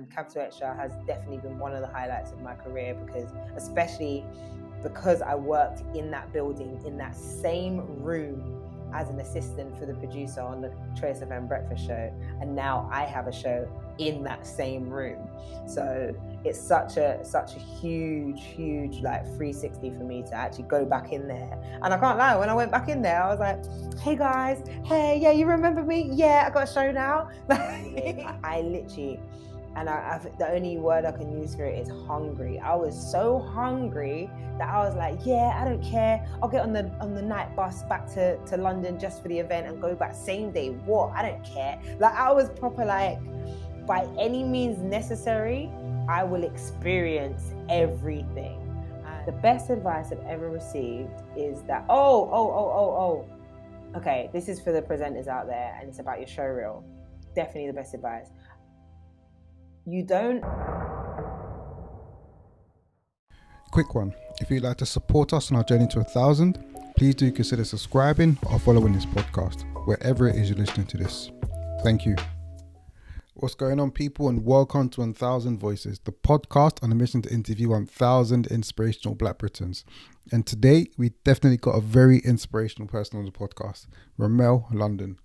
Capital Extra has definitely been one of the highlights of my career especially because I worked in that building, in that same room as an assistant for the producer on the Choice FM breakfast show, and now I have a show in that same room. So it's such a huge like 360 for me to actually go back in there. And I can't lie, when I went back in there, I was like, hey guys, hey, yeah, you remember me? Yeah, I got a show now. I literally, and the only word I can use for it is hungry. I was so hungry that I was like, yeah, I don't care. I'll get on the night bus back to London just for the event and go back same day. What? I don't care. Like, I was proper like, by any means necessary, I will experience everything. The best advice I've ever received is that, okay, this is for the presenters out there and it's about your show reel. Definitely the best advice. You don't. Quick one. If you'd like to support us on our journey to 1,000, please do consider subscribing or following this podcast, wherever it is you're listening to this. Thank you. What's going on, people, and welcome to 1,000 Voices, the podcast on a mission to interview 1,000 inspirational Black Britons. And today, we definitely got a very inspirational person on the podcast, Remel London.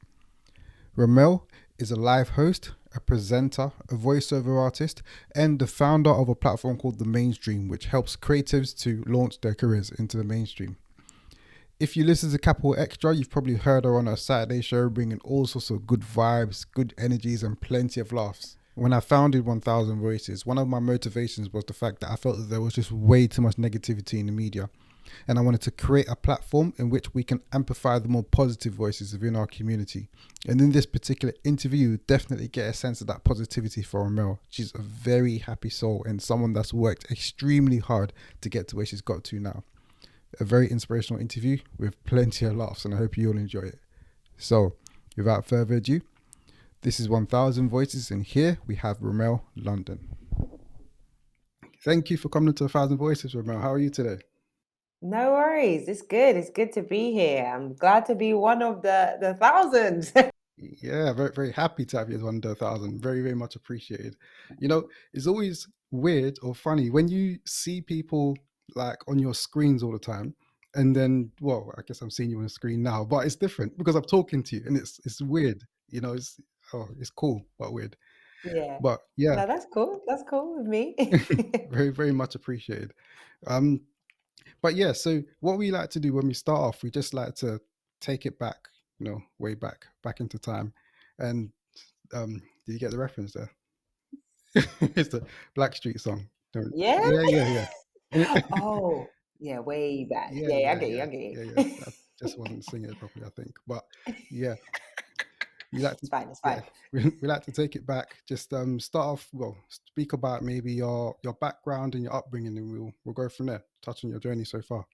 Remel is a live host, a presenter, a voiceover artist, and the founder of a platform called The Mainstream, which helps creatives to launch their careers into the mainstream. If you listen to Capital Xtra, you've probably heard her on her Saturday show, bringing all sorts of good vibes, good energies, and plenty of laughs. When I founded 1,000 Voices, one of my motivations was the fact that I felt that there was just way too much negativity in the media. And I wanted to create a platform in which we can amplify the more positive voices within our community. And in this particular interview, you definitely get a sense of that positivity for Remel. She's a very happy soul and someone that's worked extremely hard to get to where she's got to now. A very inspirational interview with plenty of laughs, and I hope you all enjoy it. So, without further ado, this is 1,000 Voices, and here we have Remel London. Thank you for coming to 1,000 Voices, Remel. How are you today? No worries. It's good. It's good to be here. I'm glad to be one of the thousands. Yeah, very, very happy to have you as one of the 1,000. Very, very much appreciated. You know, it's always weird or funny when you see people like on your screens all the time. And then, well, I guess I'm seeing you on the screen now, but it's different because I'm talking to you and it's weird. You know, it's cool, but weird. Yeah. But yeah, No, that's cool. That's cool with me. very, very much appreciated. Um, But yeah, so what we like to do when we start off, we just like to take it back, way back into time. And did you get the reference there? It's the Blackstreet song. Yeah. Yeah. Oh, yeah, way back. Yeah, Yeah, I yeah, get you. yeah, I get you. yeah. I just wasn't singing it properly, I think. But yeah, we like to, It's fine. It's yeah, fine. we like to take it back. Just start off. Well, speak about maybe your background and your upbringing, and we'll go from there. Touch on your journey so far.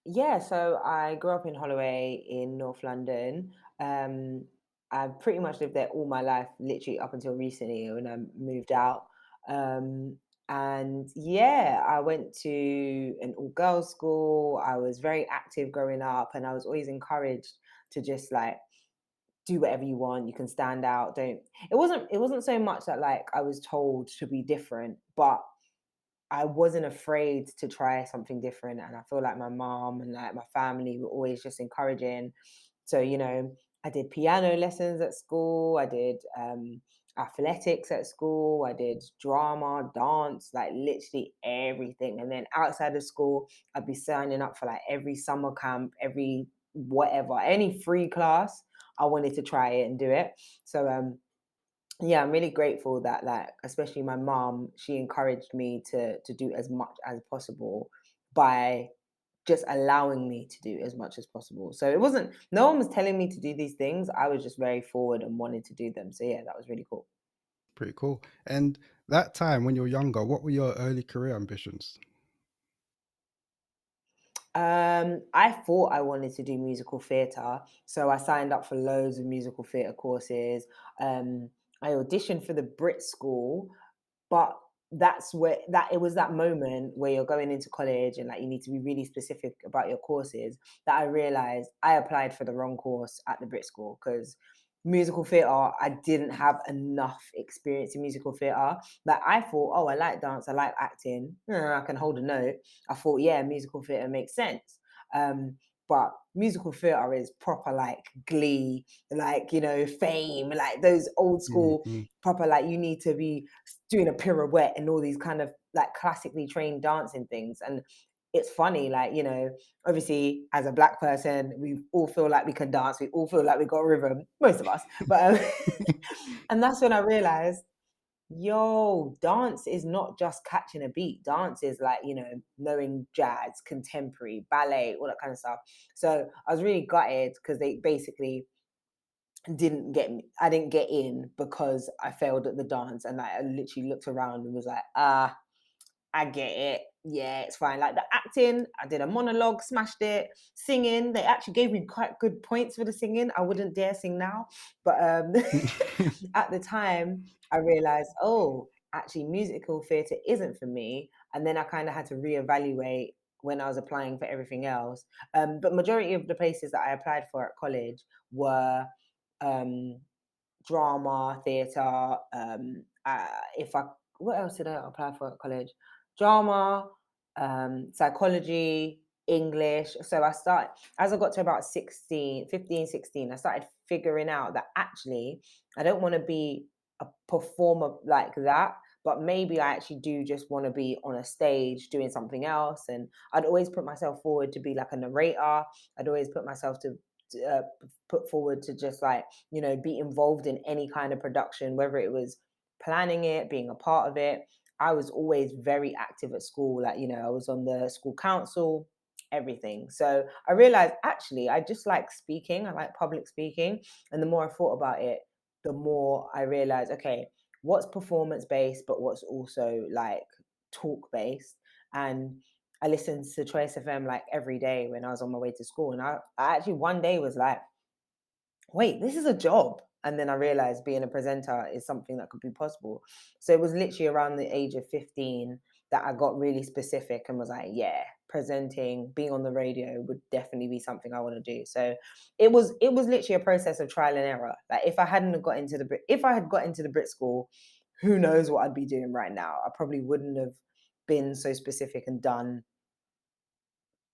Yeah, so I grew up in Holloway in North London. Um, I've pretty much lived there all my life, literally up until recently when I moved out. Um, and yeah, I went to an all-girls school. I was very active growing up, and I was always encouraged to just like do whatever you want. You can stand out. Don't. It wasn't so much that like I was told to be different, but I wasn't afraid to try something different. And I feel like my mom and like my family were always just encouraging. So, I did piano lessons at school. I did athletics at school. I did drama, dance, like literally everything. And then outside of school, I'd be signing up for like every summer camp, every whatever, any free class. I wanted to try it and do it. So, yeah, I'm really grateful that like especially my mom, she encouraged me to do as much as possible by just allowing me to do as much as possible. So it wasn't, no one was telling me to do these things. I was just very forward and wanted to do them. So yeah, that was really cool. Pretty cool. And that time when you were younger, what were your early career ambitions? I thought I wanted to do musical theatre, so I signed up for loads of musical theatre courses. I auditioned for the Brit School, but that's where that it was that moment where you're going into college and like you need to be really specific about your courses that I realized I applied for the wrong course at the Brit School because musical theatre, I didn't have enough experience in musical theatre. Like I thought, oh, I like dance, I like acting, I can hold a note. I thought, yeah, musical theatre makes sense. Um, but musical theatre is proper like Glee, like Fame, like those old school Mm-hmm. proper like you need to be doing a pirouette and all these kind of like classically trained dancing things. And it's funny, like obviously as a black person we all feel like we can dance, we all feel like we got rhythm, most of us, but and that's when I realized, yo, dance is not just catching a beat. Dance is like knowing jazz, contemporary, ballet, all that kind of stuff. So I was really gutted because they basically didn't get me. I didn't get in because I failed at the dance, and like, I literally looked around and was like, I get it. Yeah, it's fine. Like the acting, I did a monologue, smashed it. Singing, they actually gave me quite good points for the singing. I wouldn't dare sing now, but at the time, I realized, oh, actually, musical theatre isn't for me. And then I kind of had to reevaluate when I was applying for everything else. But majority of the places that I applied for at college were um, drama, theatre. If I What else did I apply for at college? Drama, psychology, English. So I started, as I got to about 16, 15, 16, I started figuring out that actually I don't want to be a performer like that, but maybe I actually do just want to be on a stage doing something else. And I'd always put myself forward to be like a narrator. I'd always put myself to put forward to just like be involved in any kind of production, whether it was planning it, being a part of it. I was always very active at school. Like, I was on the school council, everything. So I realized actually I just like speaking. I like public speaking. And the more I thought about it, the more I realized, okay, what's performance based, but what's also like talk based. And I listened to Choice FM like every day when I was on my way to school. And I actually one day was like, wait, this is a job. And then I realized being a presenter is something that could be possible. So it was literally around the age of 15 that I got really specific and was like, yeah, presenting, being on the radio would definitely be something I want to do. So it was literally a process of trial and error. Like if I had got into the Brit school, who knows what I'd be doing right now. I probably wouldn't have been so specific and done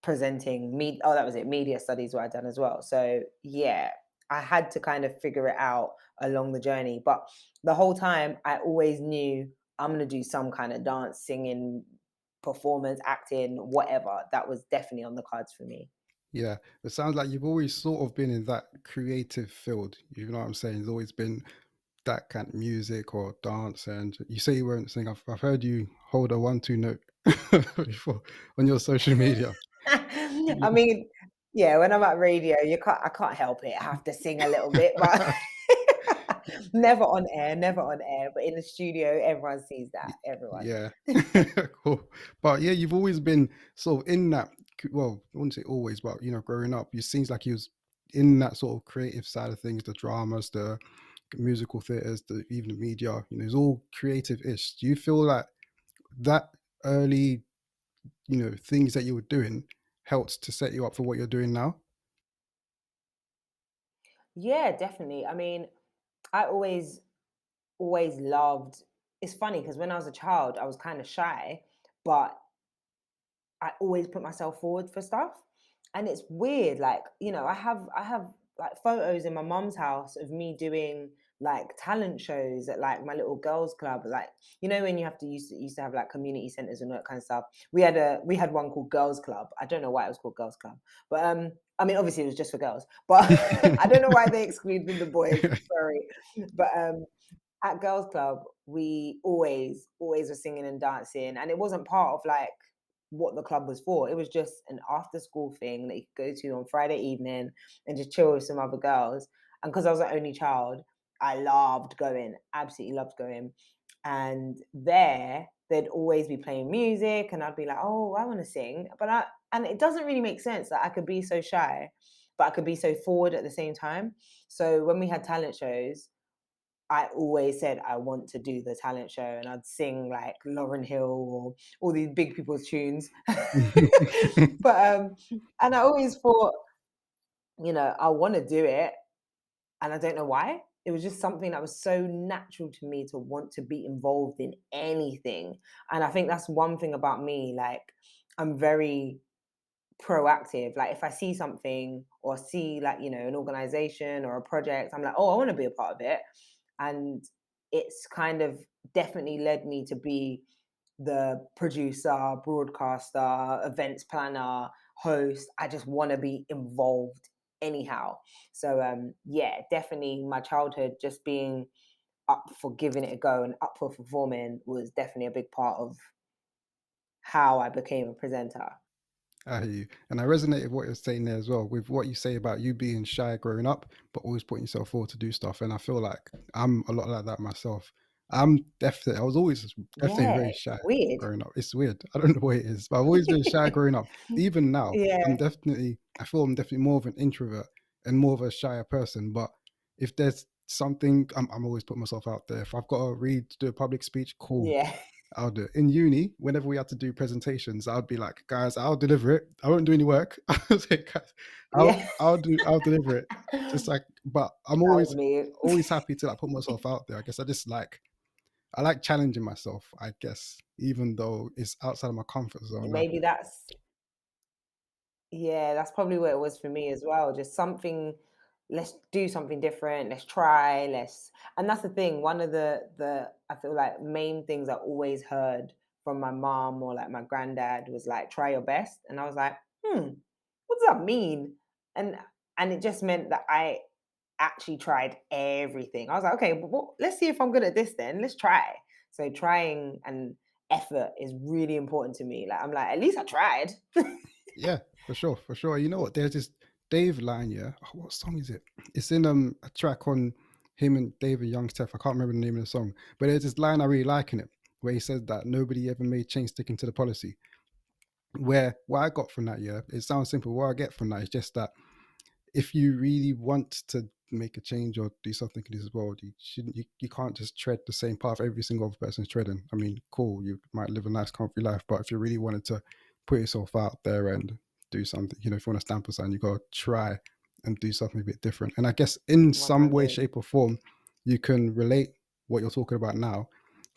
presenting me oh that was it, media studies what I'd done as well. So yeah, I had to kind of figure it out along the journey, but the whole time I always knew I'm going to do some kind of dance, singing, performance, acting, whatever. That was definitely on the cards for me. Yeah, it sounds like you've always sort of been in that creative field. You know what I'm saying? There's always been that kind of music or dance. And you say you weren't singing. I've heard you hold a 1-2 note before on your social media. I mean, yeah, when I'm at radio, I can't help it. I have to sing a little bit, but never on air, never on air. But in the studio, everyone sees that. Everyone. Yeah, cool. But yeah, you've always been sort of in that. Well, I wouldn't say always, but growing up, it seems like you was in that sort of creative side of things, the dramas, the musical theaters, the even the media. It's all creative-ish. Do you feel like that early, things that you were doing helped to set you up for what you're doing now? Yeah, definitely. I mean, I always loved. It's funny because when I was a child, I was kind of shy, but I always put myself forward for stuff. And it's weird, like, I have like photos in my mum's house of me doing like talent shows at like my little girls club. Like, when you have to used to have like community centers and all that kind of stuff. We had one called Girls Club. I don't know why it was called Girls Club. But I mean obviously it was just for girls. But I don't know why they excluded the boys. Sorry. But at Girls Club, we always were singing and dancing, and it wasn't part of like what the club was for. It was just an after school thing that you could go to on Friday evening and just chill with some other girls. And because I was the only child, I loved going, absolutely loved going. And there, they'd always be playing music, and I'd be like, oh, I want to sing. And it doesn't really make sense that I could be so shy, but I could be so forward at the same time. So when we had talent shows, I always said I want to do the talent show, and I'd sing like Lauryn Hill or all these big people's tunes. But and I always thought, I want to do it, And I don't know why. It was just something that was so natural to me to want to be involved in anything. And I think that's one thing about me. Like, I'm very proactive. Like, if I see something or see, like, an organization or a project, I'm like, oh, I want to be a part of it. And it's kind of definitely led me to be the producer, broadcaster, events planner, host. I just want to be involved anyhow. So yeah, definitely my childhood just being up for giving it a go and up for performing was definitely a big part of how I became a presenter. I hear you. And I resonate with what you're saying there as well, with what you say about you being shy growing up, but always putting yourself forward to do stuff. And I feel like I'm a lot like that myself. I was always definitely Yeah, very it's shy weird. growing up. It's weird. I don't know what it is, but I've always been shy growing up. Even now, Yeah, I feel I'm definitely more of an introvert and more of a shyer person. But if there's something, I'm always putting myself out there. If I've got to read, do a public speech, cool. yeah, I'll do it. In uni, whenever we had to do presentations, I'd be like, guys, I'll deliver it. I won't do any work. I'll say, guys, yeah. I'll deliver it. Just like, but I'm That was me. always happy to like put myself out there. I guess I like challenging myself, I guess, even though it's outside of my comfort zone now. Maybe that's Yeah, that's probably what it was for me as well. Just something, let's do something different. Let's try. And that's the thing. One of the I feel like main things I always heard from my mom or like my granddad was like, try your best. And I was like, what does that mean? And and it just meant that I actually tried everything. I was like, okay, but let's see if I'm good at this then. Let's try. So trying and effort is really important to me. Like I'm like, at least I tried. Yeah, for sure, for sure. You know what? There's this Dave line, yeah. Oh, what song is it? It's in a track on him and David Youngstef. I can't remember the name of the song, but there's this line I really like in it where he says that nobody ever made change sticking to the policy. Where what I got from that, yeah, it sounds simple. What I get from that is just that if you really want to make a change or do something in this world, you can't just tread the same path every single other person's treading. I mean, cool, you might live a nice, comfy life, but if you really wanted to put yourself out there and do something, if you want to stamp a sign, you gotta try and do something a bit different. And I guess in some way, 100. shape, or form, you can relate what you're talking about now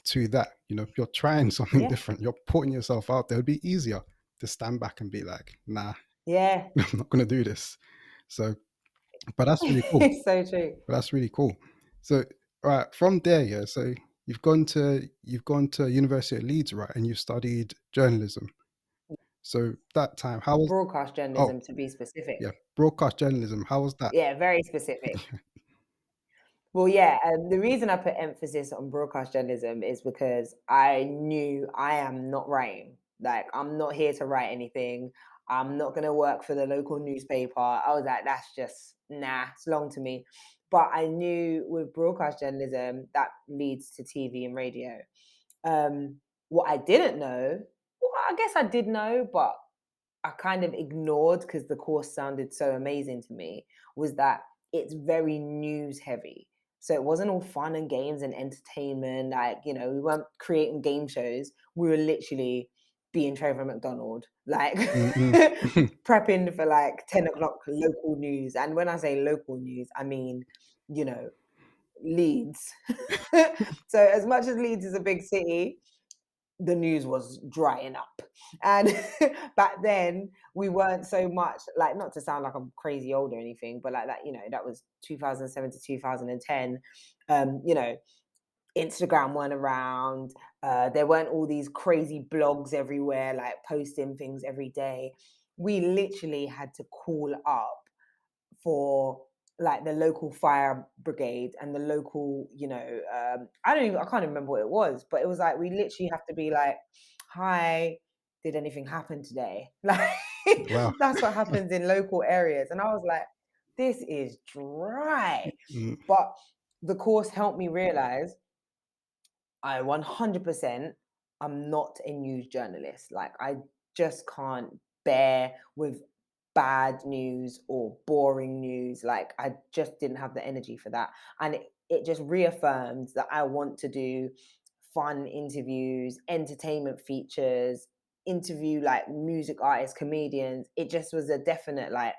to that. You're trying something Yeah. different, you're putting yourself out there. It'd be easier to stand back and be like, nah, Yeah. I'm not gonna do this. So but that's really cool. It's so true. But that's really cool. So, all right, from there, yeah. So you've gone to University of Leeds, right? And you studied journalism. So that time, how was? Broadcast Oh, journalism to be specific. yeah, broadcast journalism. How was that? Yeah, very specific. Well, yeah, the reason I put emphasis on broadcast journalism is because I knew I am not writing. Like, I'm not here to write anything. I'm not going to work for the local newspaper. I was like, that's just, nah, it's long to me. But I knew with broadcast journalism, that leads to TV and radio. What I didn't know, well, I guess I did know, but I kind of ignored because the course sounded so amazing to me, was that it's very news heavy. So it wasn't all fun and games and entertainment. Like, we weren't creating game shows. We were literally being Trevor McDonald, like Mm-mm. prepping for like 10 o'clock local news. And when I say local news, I mean, you know, Leeds. So as much as Leeds is a big city, the news was drying up. And back then, we weren't so much like, not to sound like I'm crazy old or anything, but like that, that was 2007 to 2010. You know, Instagram weren't around. There weren't all these crazy blogs everywhere, like posting things every day. We literally had to call up for like the local fire brigade and the local, I can't remember what it was, but it was like we literally have to be like, hi, did anything happen today? Like Wow. that's what happens in local areas. And I was like, this is dry. Mm, But the course helped me realize I 100% I'm not a news journalist. Like I just can't bear with bad news or boring news. Like I just didn't have the energy for that. And it just reaffirmed that I want to do fun interviews, entertainment features, interview like music artists, comedians. It just was a definite like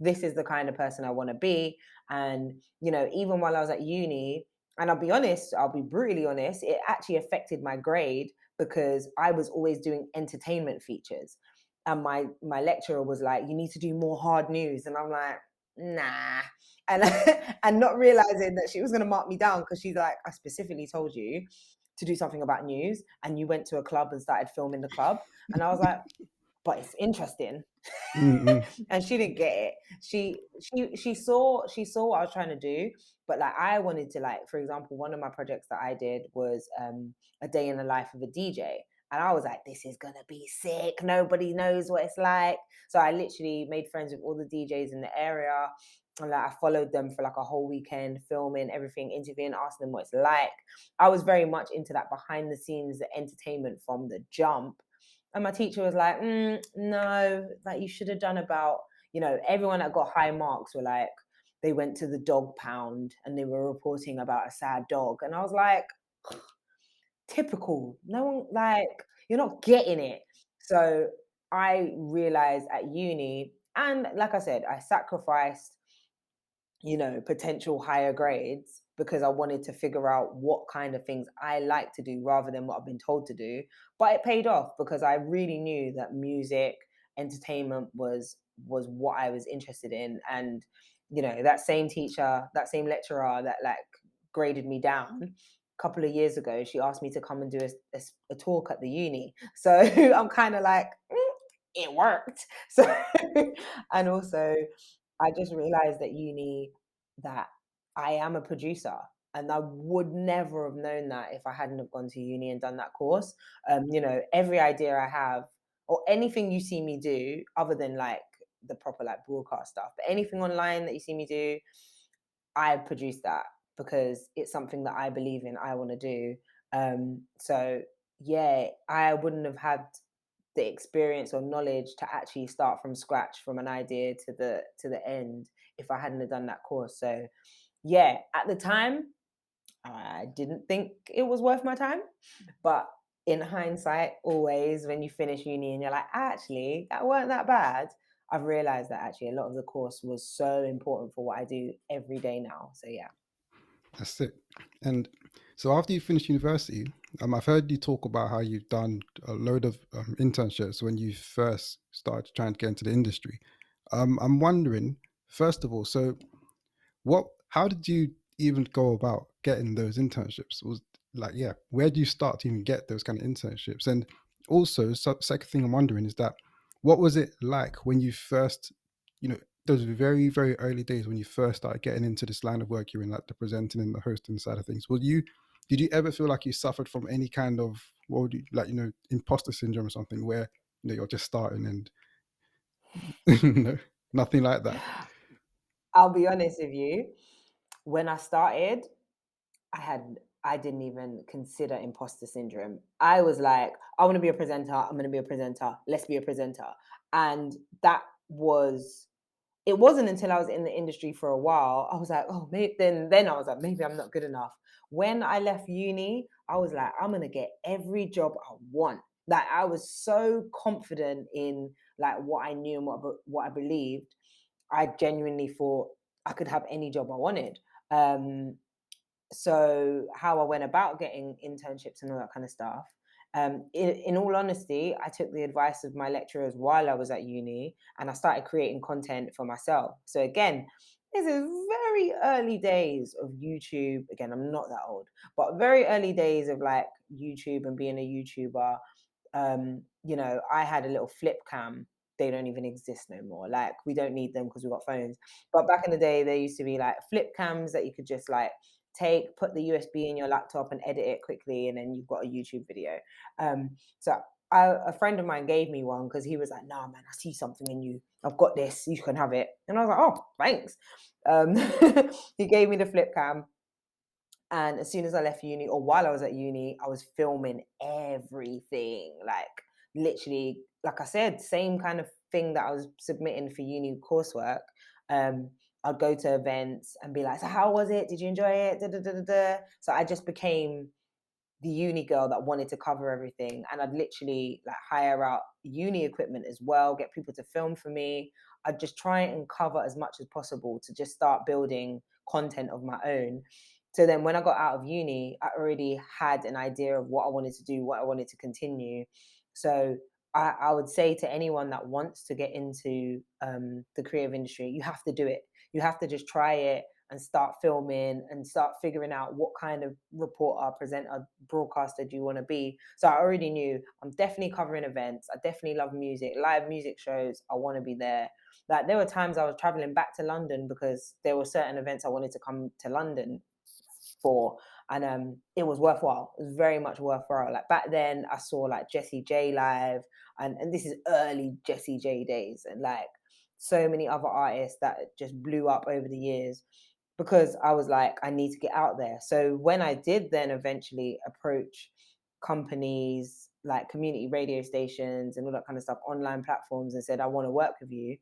this is the kind of person I want to be. And, you know, even while I was at uni, and I'll be honest, I'll be brutally honest, it actually affected my grade because I was always doing entertainment features. And my lecturer was like, you need to do more hard news. And I'm like, nah. And and not realizing that she was gonna mark me down because she's like, I specifically told you to do something about news and you went to a club and started filming the club. And I was like, but it's interesting. Mm-mm. And she didn't get it. She saw what I was trying to do, but like I wanted to, like, for example, one of my projects that I did was a day in the life of a DJ. And I was like, this is gonna be sick. Nobody knows what it's like. So I literally made friends with all the DJs in the area. And like I followed them for like a whole weekend, filming everything, interviewing, asking them what it's like. I was very much into that behind the scenes, the entertainment from the jump. And my teacher was like, no, like you should have done about, you know, everyone that got high marks were like, they went to the dog pound and they were reporting about a sad dog. And I was like, typical. No one, like, you're not getting it. So I realized at uni, and like I said, I sacrificed, you know, potential higher grades because I wanted to figure out what kind of things I like to do rather than what I've been told to do. But it paid off because I really knew that music, entertainment was what I was interested in. And, you know, that same teacher, that same lecturer that like graded me down a couple of years ago, she asked me to come and do a talk at the uni. So I'm kind of like, it worked. So, and also I just realized at uni that I am a producer, and I would never have known that if I hadn't have gone to uni and done that course. You know, every idea I have or anything you see me do, other than like the proper like broadcast stuff, but anything online that you see me do, I produce that because it's something that I believe in, I want to do. So yeah, I wouldn't have had the experience or knowledge to actually start from scratch from an idea to the end if I hadn't have done that course. So yeah, at the time I didn't think it was worth my time, but in hindsight, always when you finish uni and you're like, actually, that weren't that bad. I've realized that actually a lot of the course was so important for what I do every day now. So yeah. That's it. And so after you finish university, I've heard you talk about how you've done a load of internships when you first started trying to get into the industry. I'm wondering, first of all, so how did you even go about getting those internships? Was like, yeah, where do you start to even get those kind of internships? And also, second thing I'm wondering is that what was it like when you first, you know, those very, very early days when you first started getting into this line of work you're in, like the presenting and the hosting side of things? Did you ever feel like you suffered from any kind of, what would you, like, you know, imposter syndrome or something where, you know, you're just starting and, you know, nothing like that? I'll be honest with you. When I started, I didn't even consider imposter syndrome. I was like, I want to be a presenter. I'm going to be a presenter. Let's be a presenter. And that was it wasn't until I was in the industry for a while, I was like, oh, maybe then I was like, maybe I'm not good enough. When I left uni, I was like, I'm gonna get every job I want. Like I was so confident in like what I knew and what I believed. I genuinely thought I could have any job I wanted. Um, so how I went about getting internships and all that kind of stuff. In all honesty, I took the advice of my lecturers while I was at uni, and I started creating content for myself. So again, this is very early days of YouTube. Again, I'm not that old, but very early days of like YouTube and being a YouTuber. You know, I had a little flip cam. They don't even exist no more. Like we don't need them because we've got phones. But back in the day, there used to be like flip cams that you could just like put the USB in your laptop and edit it quickly, and then you've got a YouTube video. So a friend of mine gave me one because he was like, "Nah, man, I see something in you. I've got this. You can have it." And I was like, "Oh, thanks." Um, he gave me the flip cam, and as soon as I left uni, or while I was at uni, I was filming everything. Like literally, like I said, same kind of thing that I was submitting for uni coursework. Um, I'd go to events and be like, "So how was it? Did you enjoy it?" Da, da, da, da, da. So I just became the uni girl that wanted to cover everything, and I'd literally like hire out uni equipment as well, get people to film for me. I'd just try and cover as much as possible to just start building content of my own. So then when I got out of uni, I already had an idea of what I wanted to do, what I wanted to continue. So I would say to anyone that wants to get into the creative industry, you have to do it. You have to just try it and start filming and start figuring out what kind of reporter, presenter, broadcaster do you want to be. So I already knew I'm definitely covering events. I definitely love music, live music shows. I want to be there. Like there were times I was traveling back to London because there were certain events I wanted to come to London for, and it was worthwhile. It was very much worthwhile. Like back then I saw like Jessie J live, and this is early Jessie J days, and like so many other artists that just blew up over the years because I was like, I need to get out there. So when I did then eventually approach companies like community radio stations and all that kind of stuff, online platforms, and said, I want to work with you,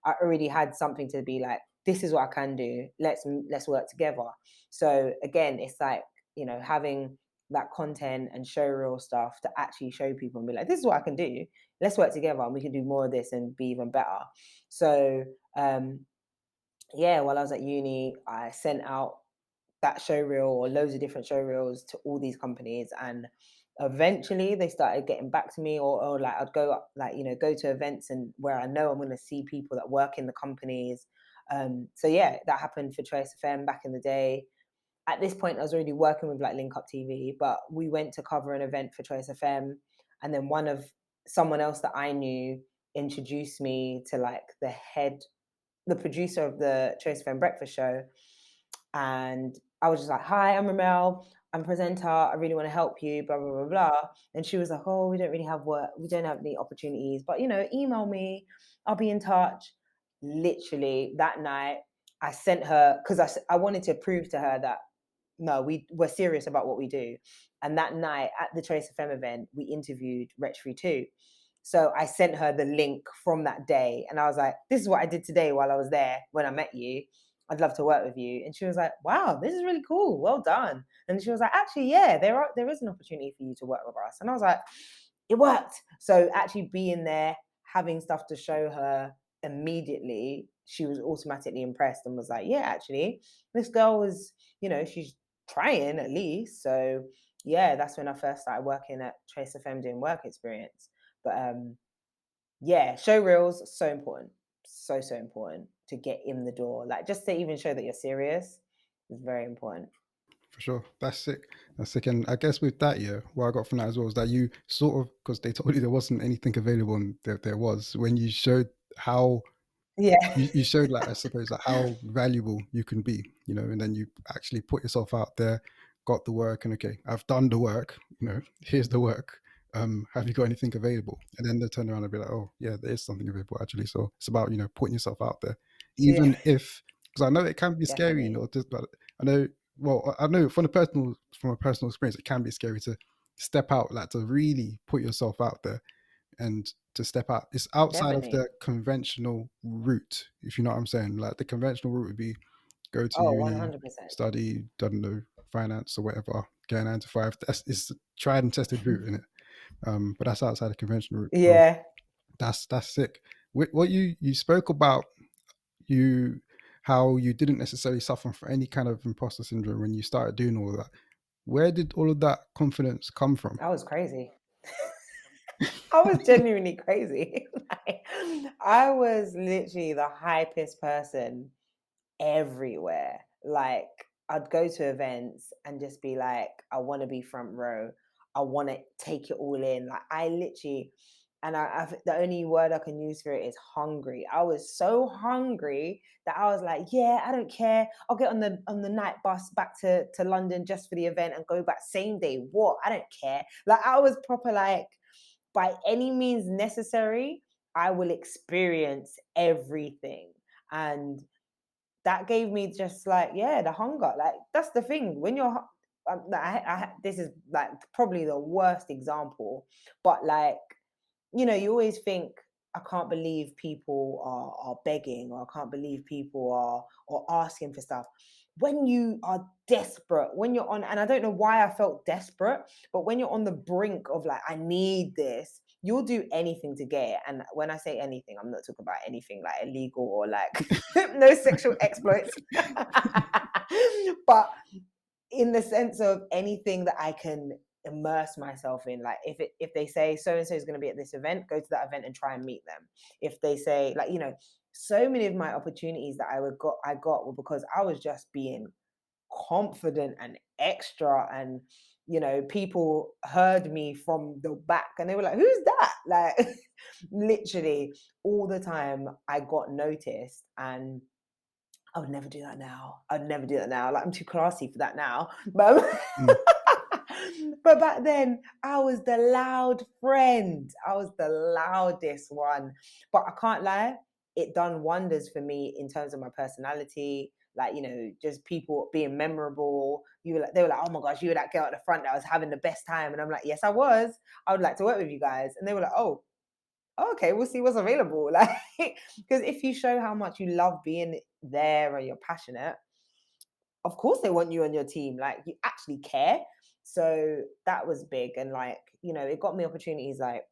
I already had something to be like, this is what I can do. Let's work together. So again, it's like, having that content and showreel stuff to actually show people and be like, this is what I can do. Let's work together and we can do more of this and be even better. So yeah, while I was at uni, I sent out that show reel or loads of different show reels to all these companies, and eventually they started getting back to me, or like I'd go up, like, go to events and where I know I'm going to see people that work in the companies. So yeah, that happened for Choice FM back in the day. At this point I was already working with like Link Up TV, but we went to cover an event for Choice FM, and then someone else that I knew introduced me to like the producer of the Choice FM breakfast show. And I was just like, hi, I'm Remel. I'm a presenter. I really want to help you, blah, blah, blah, blah. And she was like, oh, we don't really have work. We don't have any opportunities, but, email me. I'll be in touch. Literally that night, I sent her, because I wanted to prove to her that, no, we're serious about what we do. And that night at the Choice FM event, we interviewed Wretch Free 2. So I sent her the link from that day. And I was like, this is what I did today while I was there when I met you. I'd love to work with you. And she was like, wow, this is really cool. Well done. And she was like, actually, yeah, there is an opportunity for you to work with us. And I was like, it worked. So actually being there, having stuff to show her immediately, she was automatically impressed and was like, yeah, actually, this girl was, she's trying at least. So yeah, that's when I first started working at Trace FM doing work experience. But yeah, show reels, so important. So important to get in the door. Like just to even show that you're serious is very important. For sure. That's sick. That's sick. And I guess with that, yeah, what I got from that as well is that you sort of, because they told you there wasn't anything available, and there was, when you showed how Yeah. you showed, like, I suppose, like how valuable you can be, and then you actually put yourself out there, got the work, and okay, I've done the work, here's the work. Have you got anything available? And then they turn around and be like, oh yeah, there is something available actually. So it's about, putting yourself out there, Yeah, even if, because I know it can be scary, definitely. just, but I know, well, I know from a personal experience, it can be scary to step out, like to really put yourself out there and to step out. It's outside of Definitely. the conventional route, if you know what I'm saying. Like the conventional route would be go to Oh, uni, 100%. study, don't know, finance or whatever, get a 9 to 5. That's it's a tried and tested route in it. But that's outside the conventional route. So Yeah. that's sick. What you spoke about, you how you didn't necessarily suffer from any kind of imposter syndrome when you started doing all of that. Where did all of that confidence come from? I was crazy. I was genuinely crazy. Like, I was literally the hypest person everywhere. Like I'd go to events and just be like, I want to be front row. I want to take it all in. Like I literally, and the only word I can use for it is hungry. I was so hungry that I was like, yeah, I don't care. I'll get on the night bus back to London just for the event and go back same day. What? I don't care. Like I was proper like, by any means necessary, I will experience everything. And that gave me just like, yeah, the hunger. Like that's the thing when this is like probably the worst example, but like, you always think I can't believe people are begging, or I can't believe people are or asking for stuff. When you are desperate, when you're on, and I don't know why I felt desperate, but when you're on the brink of like, I need this, you'll do anything to get it. And when I say anything, I'm not talking about anything like illegal or like no sexual exploits, but in the sense of anything that I can immerse myself in. Like if they say so and so is going to be at this event, go to that event and try and meet them. If they say, like, so many of my opportunities that I got were because I was just being confident and extra, and people heard me from the back and they were like, who's that? Like literally all the time I got noticed. And I would never do that now. I'd never do that now. Like, I'm too classy for that now. But Mm. but back then, I was the loud friend. I was the loudest one. But I can't lie, it done wonders for me in terms of my personality. Like, just people being memorable. They were like, oh my gosh, you were that girl at the front that was having the best time. And I'm like, yes, I was. I would like to work with you guys. And they were like, oh, okay, we'll see what's available. Like, because if you show how much you love being there and you're passionate, of course they want you on your team. Like, you actually care. So that was big. And like, it got me opportunities like,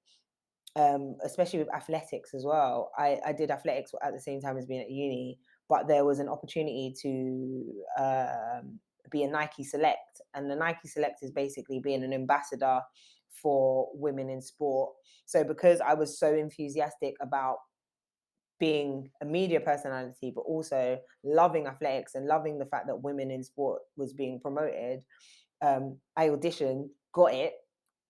especially with athletics as well. I did athletics at the same time as being at uni, but there was an opportunity to be a Nike Select. And the Nike Select is basically being an ambassador for women in sport. So because I was so enthusiastic about being a media personality, but also loving athletics and loving the fact that women in sport was being promoted, I auditioned, got it,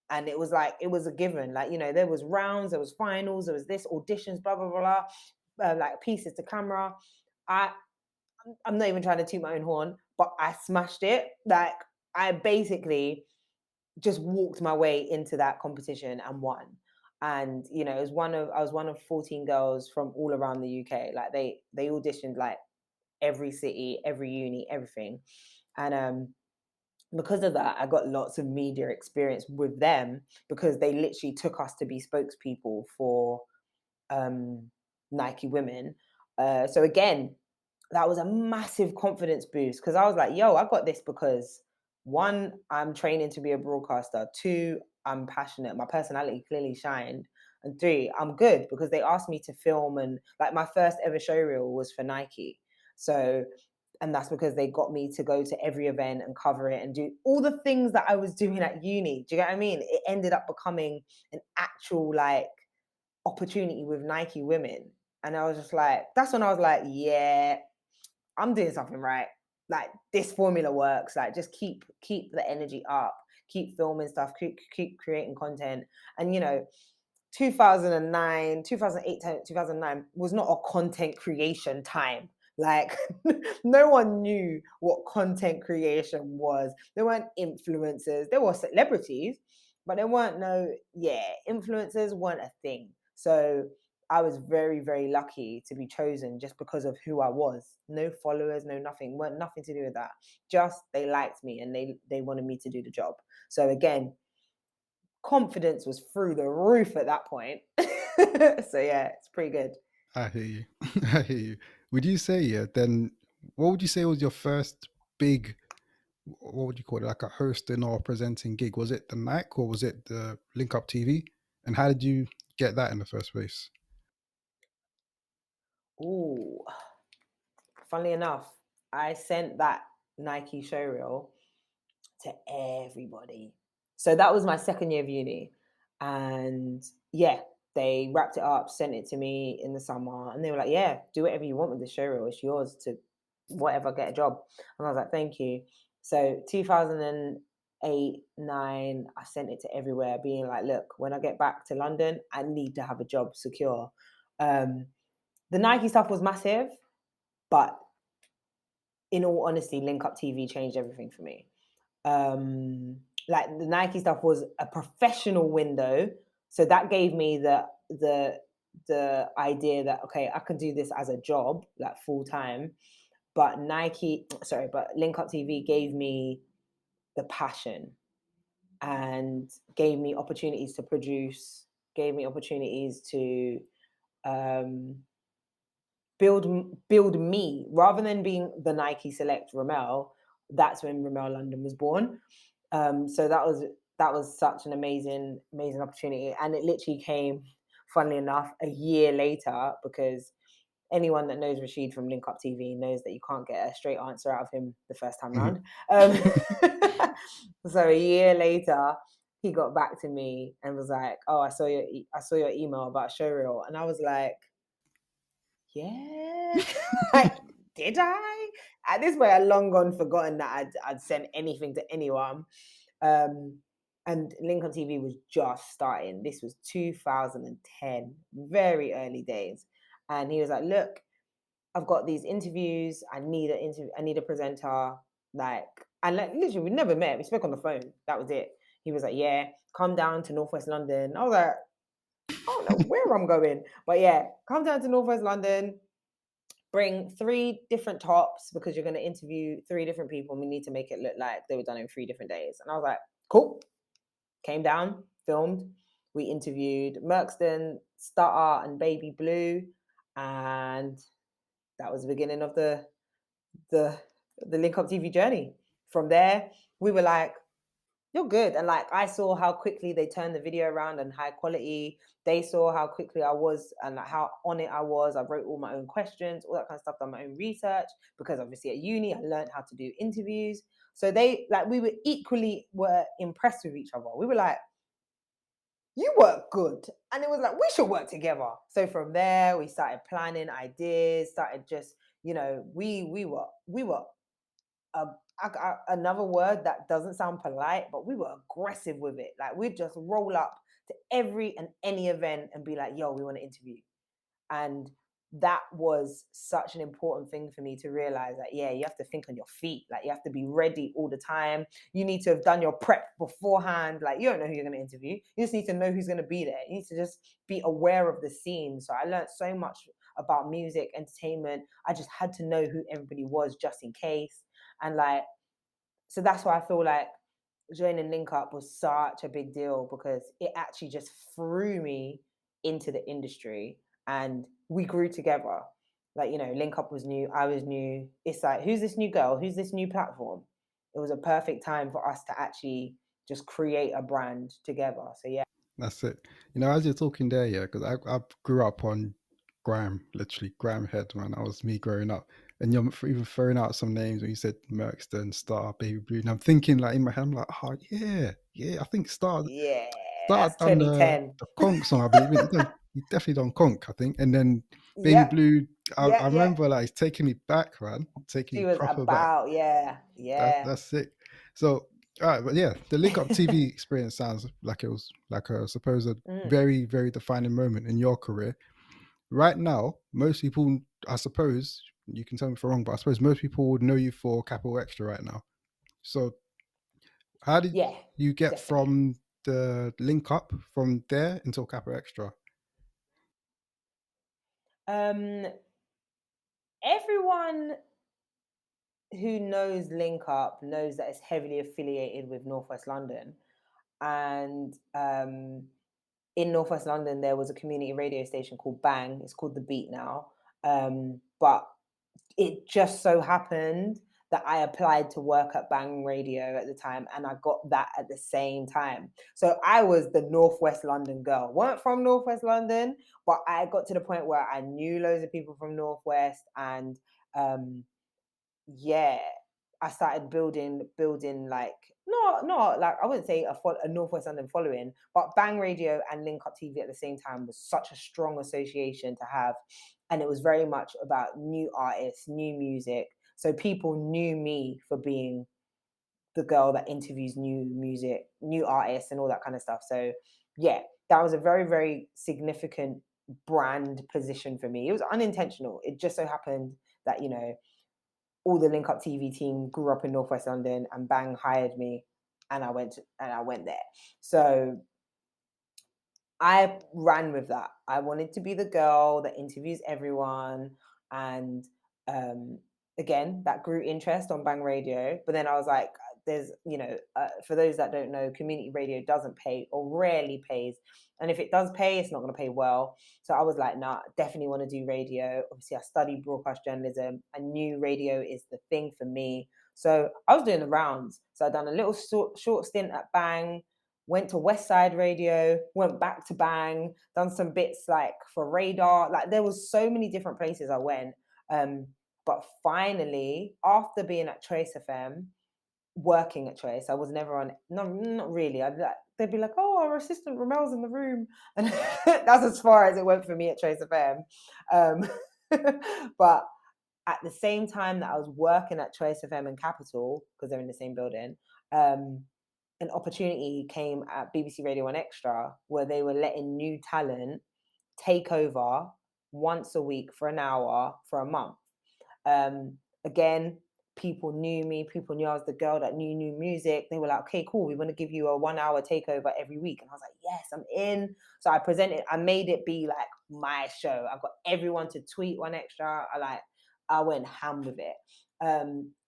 and it was like, it was a given. Like, there was rounds, there was finals, there was this auditions, blah blah blah, like pieces to camera. I'm not even trying to toot my own horn, but I smashed it. Like, I basically just walked my way into that competition and won. And I was one of 14 girls from all around the UK. Like, they auditioned like every city, every uni, everything. And because of that, I got lots of media experience with them, because they literally took us to be spokespeople for um, Nike Women. So again, that was a massive confidence boost, because I was like, yo, I got this because, one, I'm training to be a broadcaster. Two, I'm passionate. My personality clearly shined. And three, I'm good, because they asked me to film, and like my first ever showreel was for Nike. So, and that's because they got me to go to every event and cover it and do all the things that I was doing at uni. Do you get what I mean? It ended up becoming an actual like opportunity with Nike Women. And I was just like, that's when I was like, yeah, I'm doing something right. Like, this formula works. Like, just keep the energy up, keep filming stuff, keep creating content. And 2009, 2008, 2009 was not a content creation time. Like, no one knew what content creation was. There weren't influencers. There were celebrities, but there weren't influencers weren't a thing. So I was very, very lucky to be chosen just because of who I was. No followers, no nothing, weren't nothing to do with that. Just they liked me and they wanted me to do the job. So again, confidence was through the roof at that point. So yeah, it's pretty good. I hear you. I hear you. Would you say, yeah, then what would you say was your first big, what would you call it, like a hosting or presenting gig? Was it the Nike or was it the Link Up TV? And how did you get that in the first place? Ooh, funnily enough, I sent that Nike showreel to everybody. So that was my second year of uni. And yeah, they wrapped it up, sent it to me in the summer, and they were like, yeah, do whatever you want with the showreel. It's yours to whatever, get a job. And I was like, thank you. So 2008, 9, I sent it to everywhere, being like, look, when I get back to London, I need to have a job secure. Um, the Nike stuff was massive, but in all honesty, Link Up TV changed everything for me. Like, the Nike stuff was a professional window, so that gave me the idea that, okay, I can do this as a job, like full time. But Link Up TV gave me the passion and gave me opportunities to produce, gave me opportunities to um, build me rather than being the Nike Select Remel. That's when Remel London was born. So that was such an amazing opportunity, and it literally came, funnily enough, a year later, because anyone that knows Rashid from Link Up TV knows that you can't get a straight answer out of him the first time Mhm. round. So a year later, he got back to me and was like, "Oh, I saw your email about showreel," and I was like, "Yeah, like, did I?" At this point, I'd long gone forgotten that I'd sent anything to anyone. Um, and Lincoln TV was just starting. This was 2010, very early days. And he was like, "Look, I've got these interviews. I need an interview. I need a presenter." Like, and like, literally, we never met. We spoke on the phone. That was it. He was like, "Yeah, come down to Northwest London." I was like, "I don't know where I'm going, but yeah, come down to Northwest London. Bring 3 different tops because you're going to interview 3 different people. And we need to make it look like they were done in 3 different days." And I was like, "Cool." Came down, filmed. We interviewed Merkston, Stutter, and Baby Blue, and that was the beginning of the the Link Up TV journey. From there, we were like, "You're good." And like, I saw how quickly they turned the video around and high quality. They saw how quickly I was and like how on it I was. I wrote all my own questions, all that kind of stuff, done my own research, because obviously at uni I learned how to do interviews. So they like, we were impressed with each other. We were like, "You work good." And it was like, we should work together. So from there, we started planning ideas, started just, we were uh, another word that doesn't sound polite, but we were aggressive with it. Like, we'd just roll up to every and any event and be like, "Yo, we want to interview." And that was such an important thing for me to realize that, yeah, you have to think on your feet. Like, you have to be ready all the time. You need to have done your prep beforehand. Like, you don't know who you're going to interview. You just need to know who's going to be there. You need to just be aware of the scene. So I learned so much about music, entertainment. I just had to know who everybody was just in case. And like, so that's why I feel like joining Link Up was such a big deal, because it actually just threw me into the industry and we grew together. Like, Link Up was new, I was new. It's like, who's this new girl? Who's this new platform? It was a perfect time for us to actually just create a brand together. So yeah. That's it. As you're talking there, yeah, because I grew up on grime, literally grime head, man. That was me growing up. And you're even throwing out some names when you said Merkston, Star, Baby Blue. And I'm thinking, like, in my head, I'm like, oh, yeah, yeah. I think Yeah, Star that's done 2010. the Conk song, I believe. He definitely done Conk, I think. And then Baby Yep. Blue, I Yeah. remember, like, it's taking me back, man. Taking She me was proper back. about, yeah, yeah. That's sick. So, all right, but yeah, the Link Up TV experience sounds like it was like a supposed Mm. very, very defining moment in your career. Right now, most people, I suppose, you can tell me if I'm wrong, but I suppose most people would know you for Capital Extra right now. So, how did Yeah, you get definitely. from the Link Up from there until Capital Extra? Um, Everyone who knows Link Up knows that it's heavily affiliated with Northwest London. And in Northwest London, there was a community radio station called Bang. It's called The Beat now. But it just so happened that I applied to work at Bang Radio at the time, and I got that at the same time. So I was the Northwest London girl. Weren't from Northwest London, but I got to the point where I knew loads of people from Northwest, and um, yeah, I started building like, not like, I wouldn't say a Northwest London following, but Bang Radio and Link Up TV at the same time was such a strong association to have, and it was very much about new artists, new music. So people knew me for being the girl that interviews new music, new artists, and all that kind of stuff. So yeah, that was a very, very significant brand position for me. It was unintentional. It just so happened that, all the Link Up TV team grew up in Northwest London, and Bang hired me, and I went there. So I ran with that. I wanted to be the girl that interviews everyone, and um, again, that grew interest on Bang Radio. But then I was like, there's, for those that don't know, community radio doesn't pay or rarely pays. And if it does pay, it's not going to pay well. So I was like, nah, definitely want to do radio. Obviously, I studied broadcast journalism. I knew radio is the thing for me. So I was doing the rounds. So I'd done a little short stint at Bang, went to West Side Radio, went back to Bang, done some bits like for Radar. Like there was so many different places I went. But finally, after being at Trace FM, working at Trace, I was never on. No, not really. They'd be like, "Oh, our assistant Remel's in the room," and that's as far as it went for me at Trace FM. But at the same time that I was working at Trace FM and Capital, because they're in the same building, an opportunity came at BBC Radio 1 Extra where they were letting new talent take over once a week for an hour for a month. Again, people knew me, people knew I was the girl that knew new music. They were like, okay, cool, we want to give you a 1 hour takeover every week. And I was like, yes, I'm in. So I made it be like my show. I got everyone to tweet 1 Extra. I went ham with it.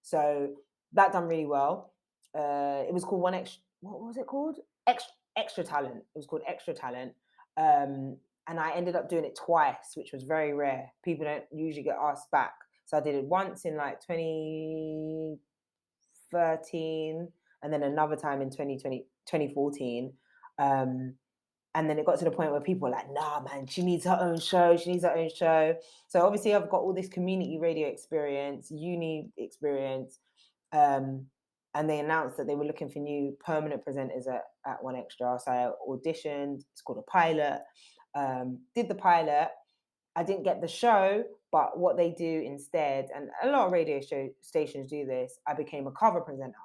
So that done really well. It was called 1 Extra. What was it called? Extra Talent. It was called Extra Talent. And I ended up doing it twice, which was very rare. People don't usually get asked back. So I did it once in like 2013 and then another time in 2014. And then it got to the point where people were like, nah, man, she needs her own show. She needs her own show. So obviously I've got all this community radio experience, uni experience. And they announced that they were looking for new permanent presenters at 1 Extra. So I auditioned. It's called a pilot. Did the pilot. I didn't get the show, but what they do instead, and a lot of radio stations do this, I became a cover presenter.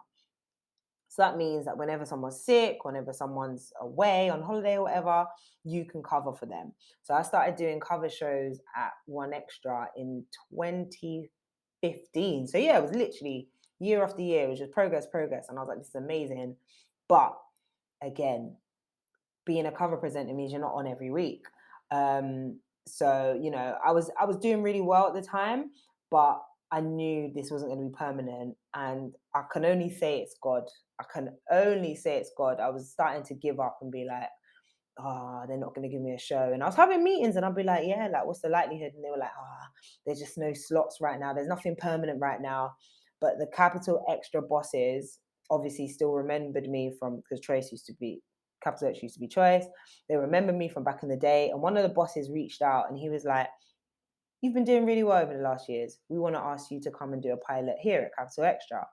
So that means that whenever someone's sick, whenever someone's away on holiday or whatever, you can cover for them. So I started doing cover shows at 1 Extra in 2015. So yeah, it was literally year after year. It was just progress. And I was like, this is amazing. But again, being a cover presenter means you're not on every week. So, I was doing really well at the time, but I knew this wasn't going to be permanent. And I can only say it's God. I was starting to give up and be like, oh, they're not going to give me a show. And I was having meetings and I'd be like, yeah, like, what's the likelihood? And they were like, there's just no slots right now. There's nothing permanent right now. But the Capital Extra bosses obviously still remembered me because Capital Extra used to be Choice. They remember me from back in the day. And one of the bosses reached out and he was like, you've been doing really well over the last years. We want to ask you to come and do a pilot here at Capital Extra.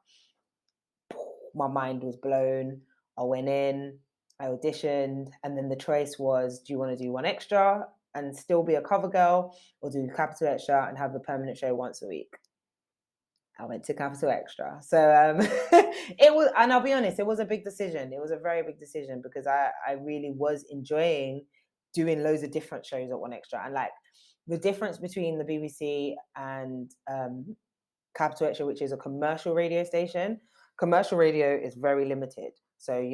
My mind was blown. I went in, I auditioned, and then the choice was, do you want to do 1 Extra and still be a cover girl, or do Capital Extra and have a permanent show once a week? I went to Capital Extra. So it was, and I'll be honest, it was a big decision. It was a very big decision because I really was enjoying doing loads of different shows at 1 Extra. And like the difference between the BBC and Capital Extra, which is a commercial radio station, commercial radio is very limited. So,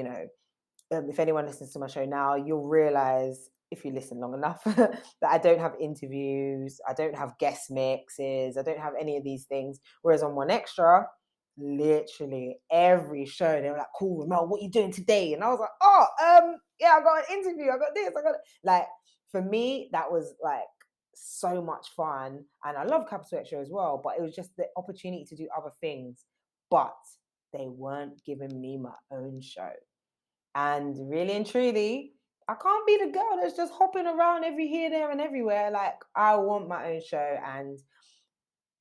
if anyone listens to my show now, you'll realize if you listen long enough that I don't have interviews, I don't have guest mixes, I don't have any of these things. Whereas on 1 Extra, literally every show, they were like, cool, Remel, what are you doing today? And I was like, yeah, I got an interview, I got this, like, for me, that was like so much fun. And I love Capital Extra as well, but it was just the opportunity to do other things. But they weren't giving me my own show. And really and truly, I can't be the girl that's just hopping around every here, there, and everywhere. Like, I want my own show, and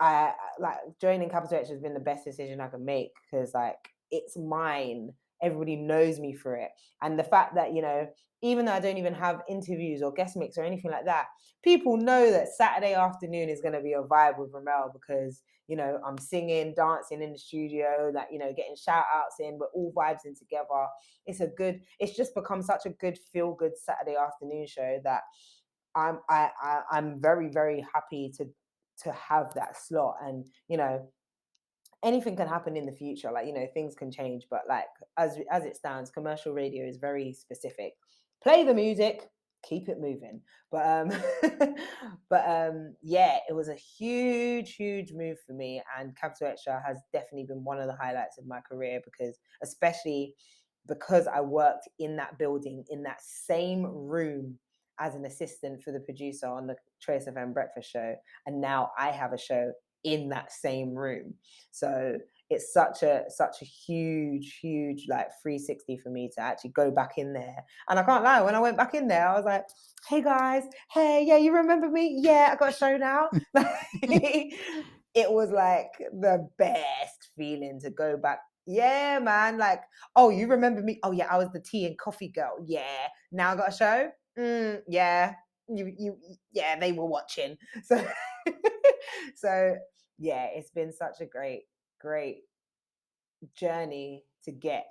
I like joining Capital X has been the best decision I could make because, like, it's mine. Everybody knows me for it, and the fact that even though I don't even have interviews or guest mix or anything like that, people know that Saturday afternoon is going to be a vibe with Remel because I'm singing, dancing in the studio, like getting shout outs in, we're all vibing together. It's just become such a good feel good Saturday afternoon show that I'm very, very happy to have that slot. And anything can happen in the future, like things can change, but like as it stands, commercial radio is very specific. Play the music, keep it moving. But yeah, it was a huge move for me, and Capital Extra has definitely been one of the highlights of my career, because especially because I worked in that building, in that same room as an assistant for the producer on the Trace FM breakfast show, and now I have a show in that same room. So it's such a huge like 360 for me to actually go back in there. And I can't lie, when I went back in there, I was like, hey guys, hey, yeah, you remember me? Yeah, I got a show now. It was like the best feeling to go back. Yeah, man. Like, oh, you remember me? Oh yeah, I was the tea and coffee girl. Yeah, now I got a show. Yeah, yeah, they were watching. So so yeah, it's been such a great journey to get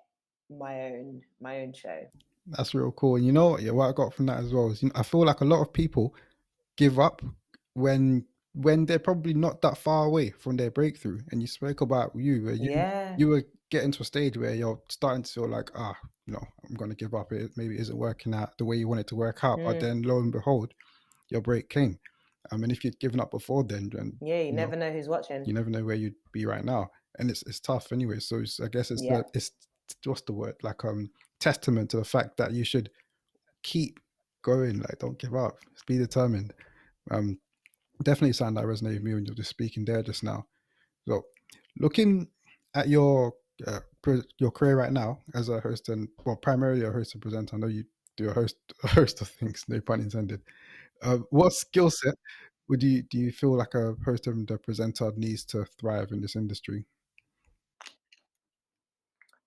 my own show. That's real cool. And you know what? Yeah, what I got from that as well is, I feel like a lot of people give up when they're probably not that far away from their breakthrough. And you spoke about you, where Yeah. you were getting to a stage where you're starting to feel like, I'm going to give up. Maybe it isn't working out the way you want it to work out. But then lo and behold, your break came. And if you'd given up before then Yeah, you never know who's watching. you never know where you'd be right now. And it's tough anyway. So I guess Yeah. it's what's the word, like testament to the fact that you should keep going. Like, don't give up. Just be determined. Definitely something that resonated with me when you were just speaking there just now. So, looking at your career right now as a host, and primarily a host and presenter. I know you do a host of things. No pun intended. What skill set do you feel like a host and a presenter needs to thrive in this industry?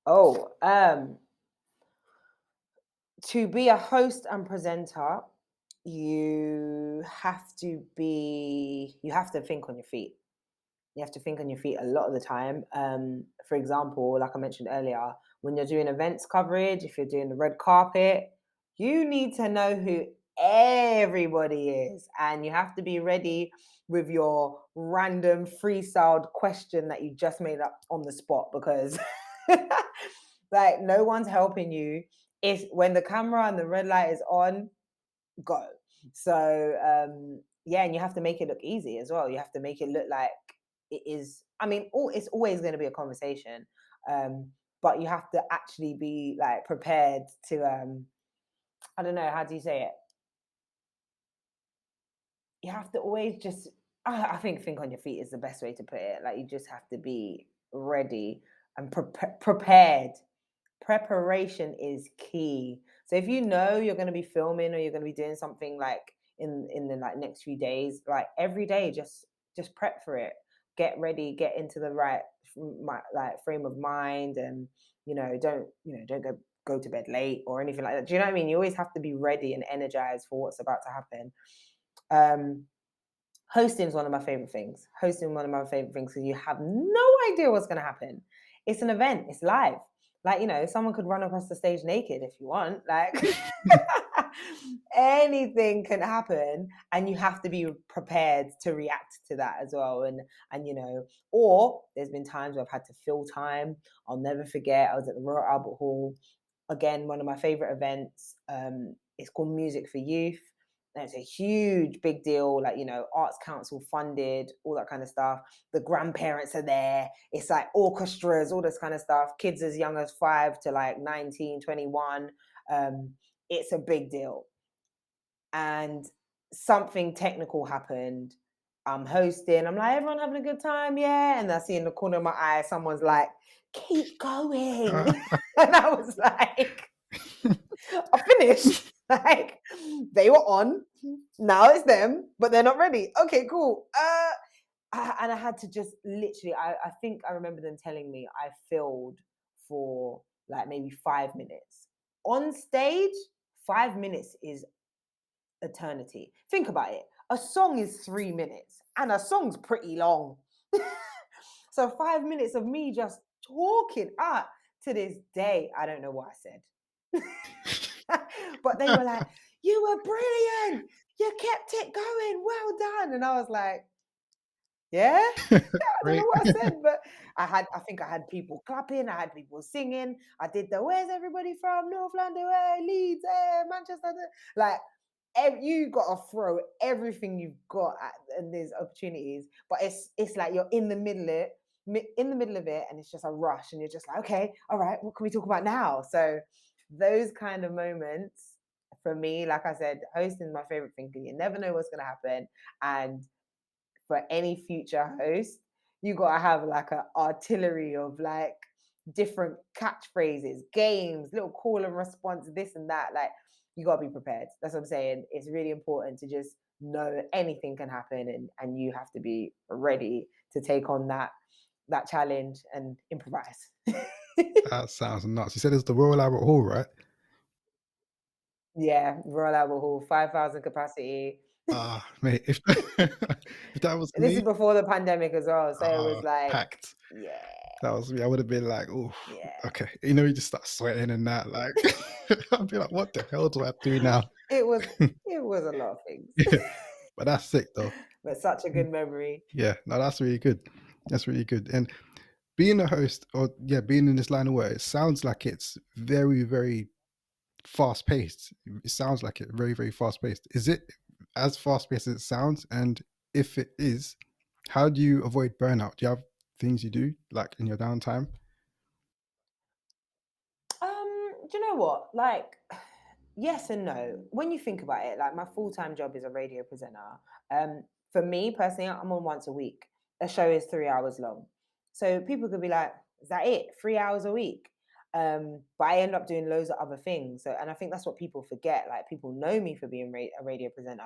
Oh, to be a host and presenter, you have to think on your feet. You have to think on your feet a lot of the time. For example, like I mentioned earlier, when you're doing events coverage, if you're doing the red carpet, you need to know who everybody is, and you have to be ready with your random freestyled question that you just made up on the spot, because like no one's helping you. If when the camera and the red light is on, go. So yeah, and you have to make it look easy as well. You have to make it look like it is. I mean, it's always going to be a conversation, but you have to actually be like prepared to. I don't know, how do you say it? You have to always just. I think on your feet is the best way to put it. Like you just have to be ready and prepared. Preparation is key. So if you know you're going to be filming or you're going to be doing something like in the like next few days, like every day, just prep for it. Get ready, get into the right like frame of mind, and don't go to bed late or anything like that. Do you know what I mean? You always have to be ready and energized for what's about to happen. Hosting is one of my favorite things. Hosting one of my favorite things, because you have no idea what's going to happen. It's an event. It's live. Like, someone could run across the stage naked if you want. Like, anything can happen, and you have to be prepared to react to that as well. And or there's been times where I've had to fill time. I'll never forget. I was at the Royal Albert Hall. Again, one of my favorite events. It's called Music for Youth. And it's a huge, big deal, like, Arts Council funded, all that kind of stuff. The grandparents are there. It's like orchestras, all this kind of stuff. Kids as young as 5 to like 19, 21. It's a big deal. And something technical happened. I'm hosting. I'm like, everyone having a good time? Yeah. And I see in the corner of my eye, someone's like, keep going. And I was like, I finished. Like, they were on. Now it's them, but they're not ready. Okay, cool. And I had to just literally, I think I remember them telling me I filled for like maybe 5 minutes. On stage, 5 minutes is eternity. Think about it. A song is 3 minutes, and a song's pretty long. So 5 minutes of me just talking. To this day, I don't know what I said. But they were like, you were brilliant. You kept it going. Well done. And I was like, yeah, I don't know what I said, but I think I had people clapping. I had people singing. I did the, where's everybody from? North London, Leeds, Manchester. Like, you got to throw everything you've got at and these opportunities, but it's like you're in the middle of it, and it's just a rush, and you're just like, okay, all right, what can we talk about now? So those kind of moments for me, like I said, hosting is my favorite thing because you never know what's going to happen. And for any future host, you got to have like an artillery of like different catchphrases, games, little call and response, this and that. Like, you got to be prepared. That's what I'm saying. It's really important to just know anything can happen, and you have to be ready to take on that challenge and improvise. That sounds nuts. You said it's the Royal Albert Hall, right? Yeah, Royal Albert Hall, 5,000 capacity. Ah, mate, if if that was This is me, before the pandemic as well, so it was like, packed. yeah, That was me. I would have been like, oh, yeah. okay. You know, you just start sweating and that. Like, I'd be like, what the hell do I do now? It was it was a lot of things. Yeah, but that's sick though. But such a good memory. Yeah, no, that's really good. That's really good. And being a host, or yeah, being in this line of work, it sounds like it's very, very fast paced. It sounds like it very, very fast paced. Is it as fast paced as it sounds? And if it is, how do you avoid burnout? Do you have things you do like in your downtime? Do you know what? Like, yes and no. When you think about it, like my full-time job is a radio presenter. For me personally, I'm on once a week. A show is 3 hours long. So people could be like, is that it? 3 hours a week? But I end up doing loads of other things. So, and I think that's what people forget. Like, people know me for being a radio presenter,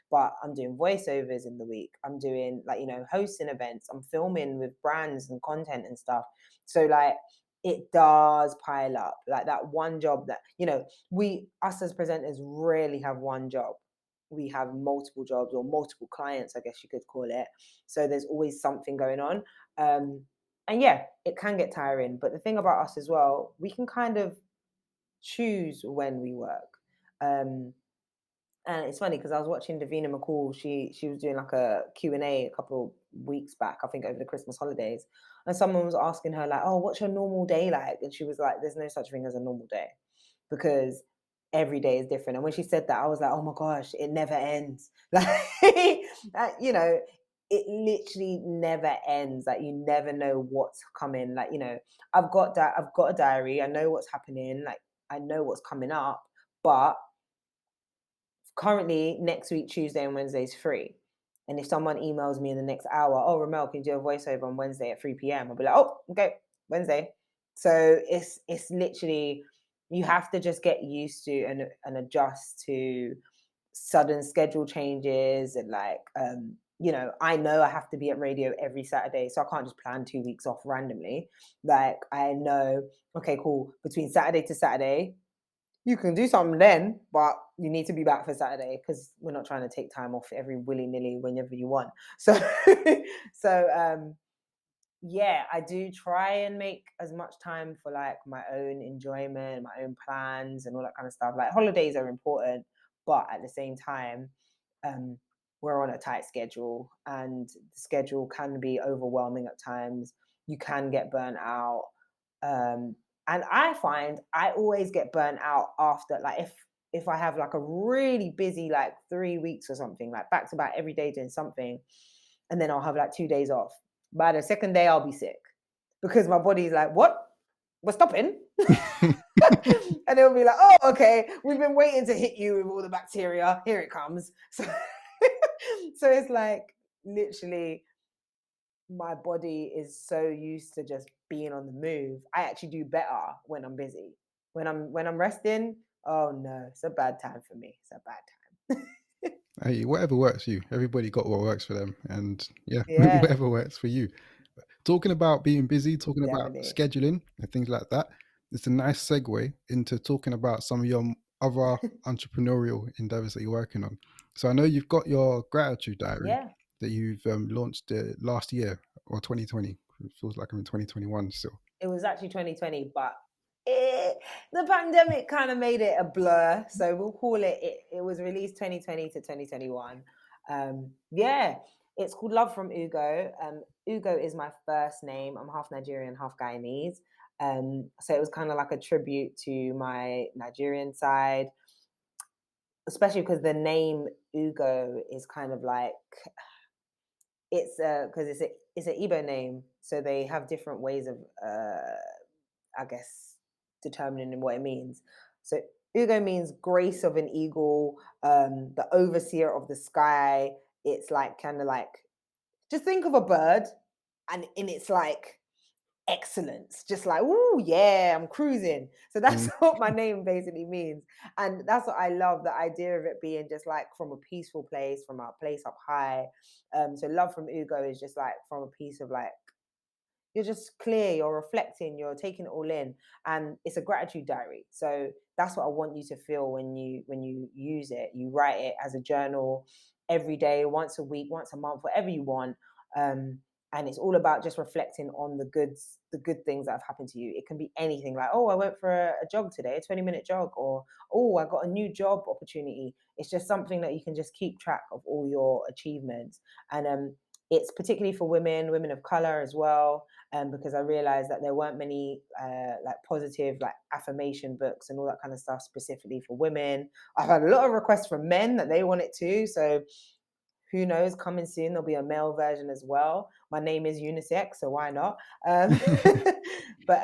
but I'm doing voiceovers in the week. I'm doing, like, hosting events. I'm filming with brands and content and stuff. So like, it does pile up. Like that one job that, us as presenters rarely have one job. We have multiple jobs or multiple clients, I guess you could call it. So there's always something going on. And yeah, it can get tiring. But the thing about us as well, we can kind of choose when we work. Um, and it's funny because I was watching Davina McCall. She was doing like a Q&A a couple weeks back, I think over the Christmas holidays. And someone was asking her like, oh, what's your normal day like? And she was like, there's no such thing as a normal day because every day is different. And when she said that, I was like, oh my gosh, it never ends. Like, it literally never ends. Like, you never know what's coming. Like, I've got a diary. I know what's happening. Like, I know what's coming up, but currently next week Tuesday and Wednesday is free. And if someone emails me in the next hour, oh, Remel, can you do a voiceover on Wednesday at 3 p.m.? I'll be like, oh, okay, Wednesday. So it's literally, you have to just get used to and adjust to sudden schedule changes. And like, I know I have to be at radio every Saturday, so I can't just plan 2 weeks off randomly. Like, I know, okay, cool, between Saturday to Saturday, you can do something then, but you need to be back for Saturday because we're not trying to take time off every willy-nilly whenever you want. So so yeah, I do try and make as much time for like my own enjoyment, my own plans and all that kind of stuff. Like, holidays are important, but at the same time, um, we're on a tight schedule and the schedule can be overwhelming at times. You can get burnt out. Um, and I find I always get burnt out after, like, if I have like a really busy like 3 weeks or something, like back to back every day doing something, and then I'll have like 2 days off. By the second day, I'll be sick because my body's like, "What? We're stopping." And it'll be like, "Oh, okay, we've been waiting to hit you with all the bacteria. Here it comes." So, so it's like, literally, my body is so used to just being on the move. I actually do better when I'm busy. When I'm resting, oh no, it's a bad time for me. It's a bad time. Hey, whatever works for you. Everybody got what works for them, and yeah, Yeah, whatever works for you. Talking about being busy, talking about definitely. scheduling and things like that, it's a nice segue into talking about some of your other entrepreneurial endeavors that you're working on. So I know you've got your gratitude diary Yeah. that you've launched last year or 2020. It feels like I'm in 2021 still. It was actually 2020, but the pandemic kind of made it a blur. So we'll call it was released 2020 to 2021. Yeah, it's called Love from Ugo. Ugo is my first name. I'm half Nigerian, half Guyanese. So it was kind of like a tribute to my Nigerian side. especially because the name Ugo is kind of like, it's because it's a Igbo name, so they have different ways of I guess determining what it means. So Ugo means grace of an eagle, the overseer of the sky. It's like kind of like, just think of a bird, and in its like excellence, just like, oh yeah, I'm cruising. So that's Mm. what my name basically means. And that's what I love, the idea of it being just like from a peaceful place, from a place up high. So love from Ugo is just like from a piece of like, you're just clear, you're reflecting, you're taking it all in, and it's a gratitude diary. So that's what I want you to feel when you use it. You write it as a journal every day, once a week, once a month, whatever you want. um, and it's all about just reflecting on the good things that have happened to you. It can be anything, like, oh, I went for a jog today, a 20-minute jog, or oh, I got a new job opportunity. It's just something that you can just keep track of all your achievements. And it's particularly for women of color as well, because I realized that there weren't many like positive like affirmation books and all that kind of stuff specifically for women. I've had a lot of requests from men that they want it too. So who knows? Coming soon, there'll be a male version as well. My name is unisex, so why not? Um, but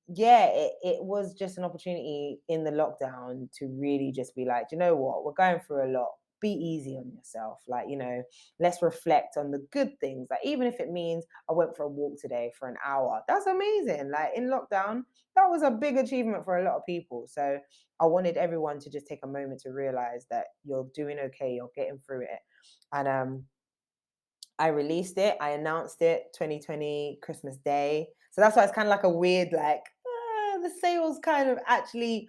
yeah, it was just an opportunity in the lockdown to really just be like, you know what, we're going through a lot. Be easy on yourself. Like, let's reflect on the good things. Like, even if it means I went for a walk today for an hour, that's amazing. Like in lockdown, that was a big achievement for a lot of people. So I wanted everyone to just take a moment to realize that you're doing okay, you're getting through it. And I released it, I announced it 2020 Christmas Day. So that's why it's kind of like a weird, like, the sales kind of actually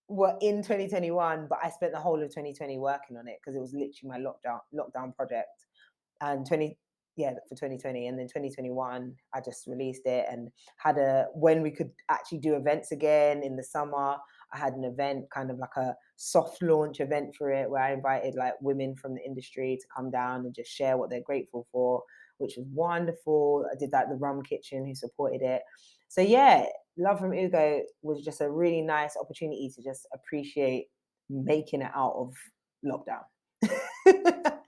were in 2021, but I spent the whole of 2020 working on it because it was literally my lockdown project. And 20 yeah, for 2020, and then 2021 I just released it, and had a when we could actually do events again in the summer, I had an event, kind of like a soft launch event for it, where I invited like women from the industry to come down and just share what they're grateful for, which was wonderful. I did that at the Rum Kitchen, who supported it. So yeah, Love from Ugo was just a really nice opportunity to just appreciate making it out of lockdown.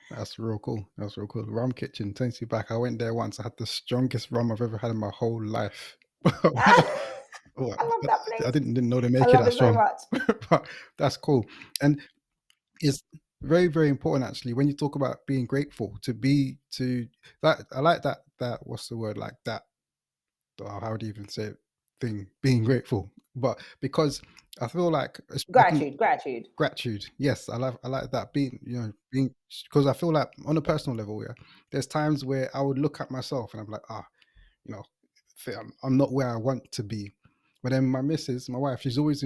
That's real cool. That's real cool. Rum Kitchen takes you back. I went there once. I had the strongest rum I've ever had in my whole life. Well, I love that I place. didn't know they I make it love that it so strong, much. but that's cool. And it's very, very important actually when you talk about being grateful to be to that. I like that what's the word, like that, how do you even say it, thing, being grateful. But because I feel like I can Gratitude, gratitude. gratitude. Yes, I like that, being, being, because I feel like on a personal level, yeah, there's times where I would look at myself and I'm like, you know, I'm not where I want to be. But then my missus, my wife, she's always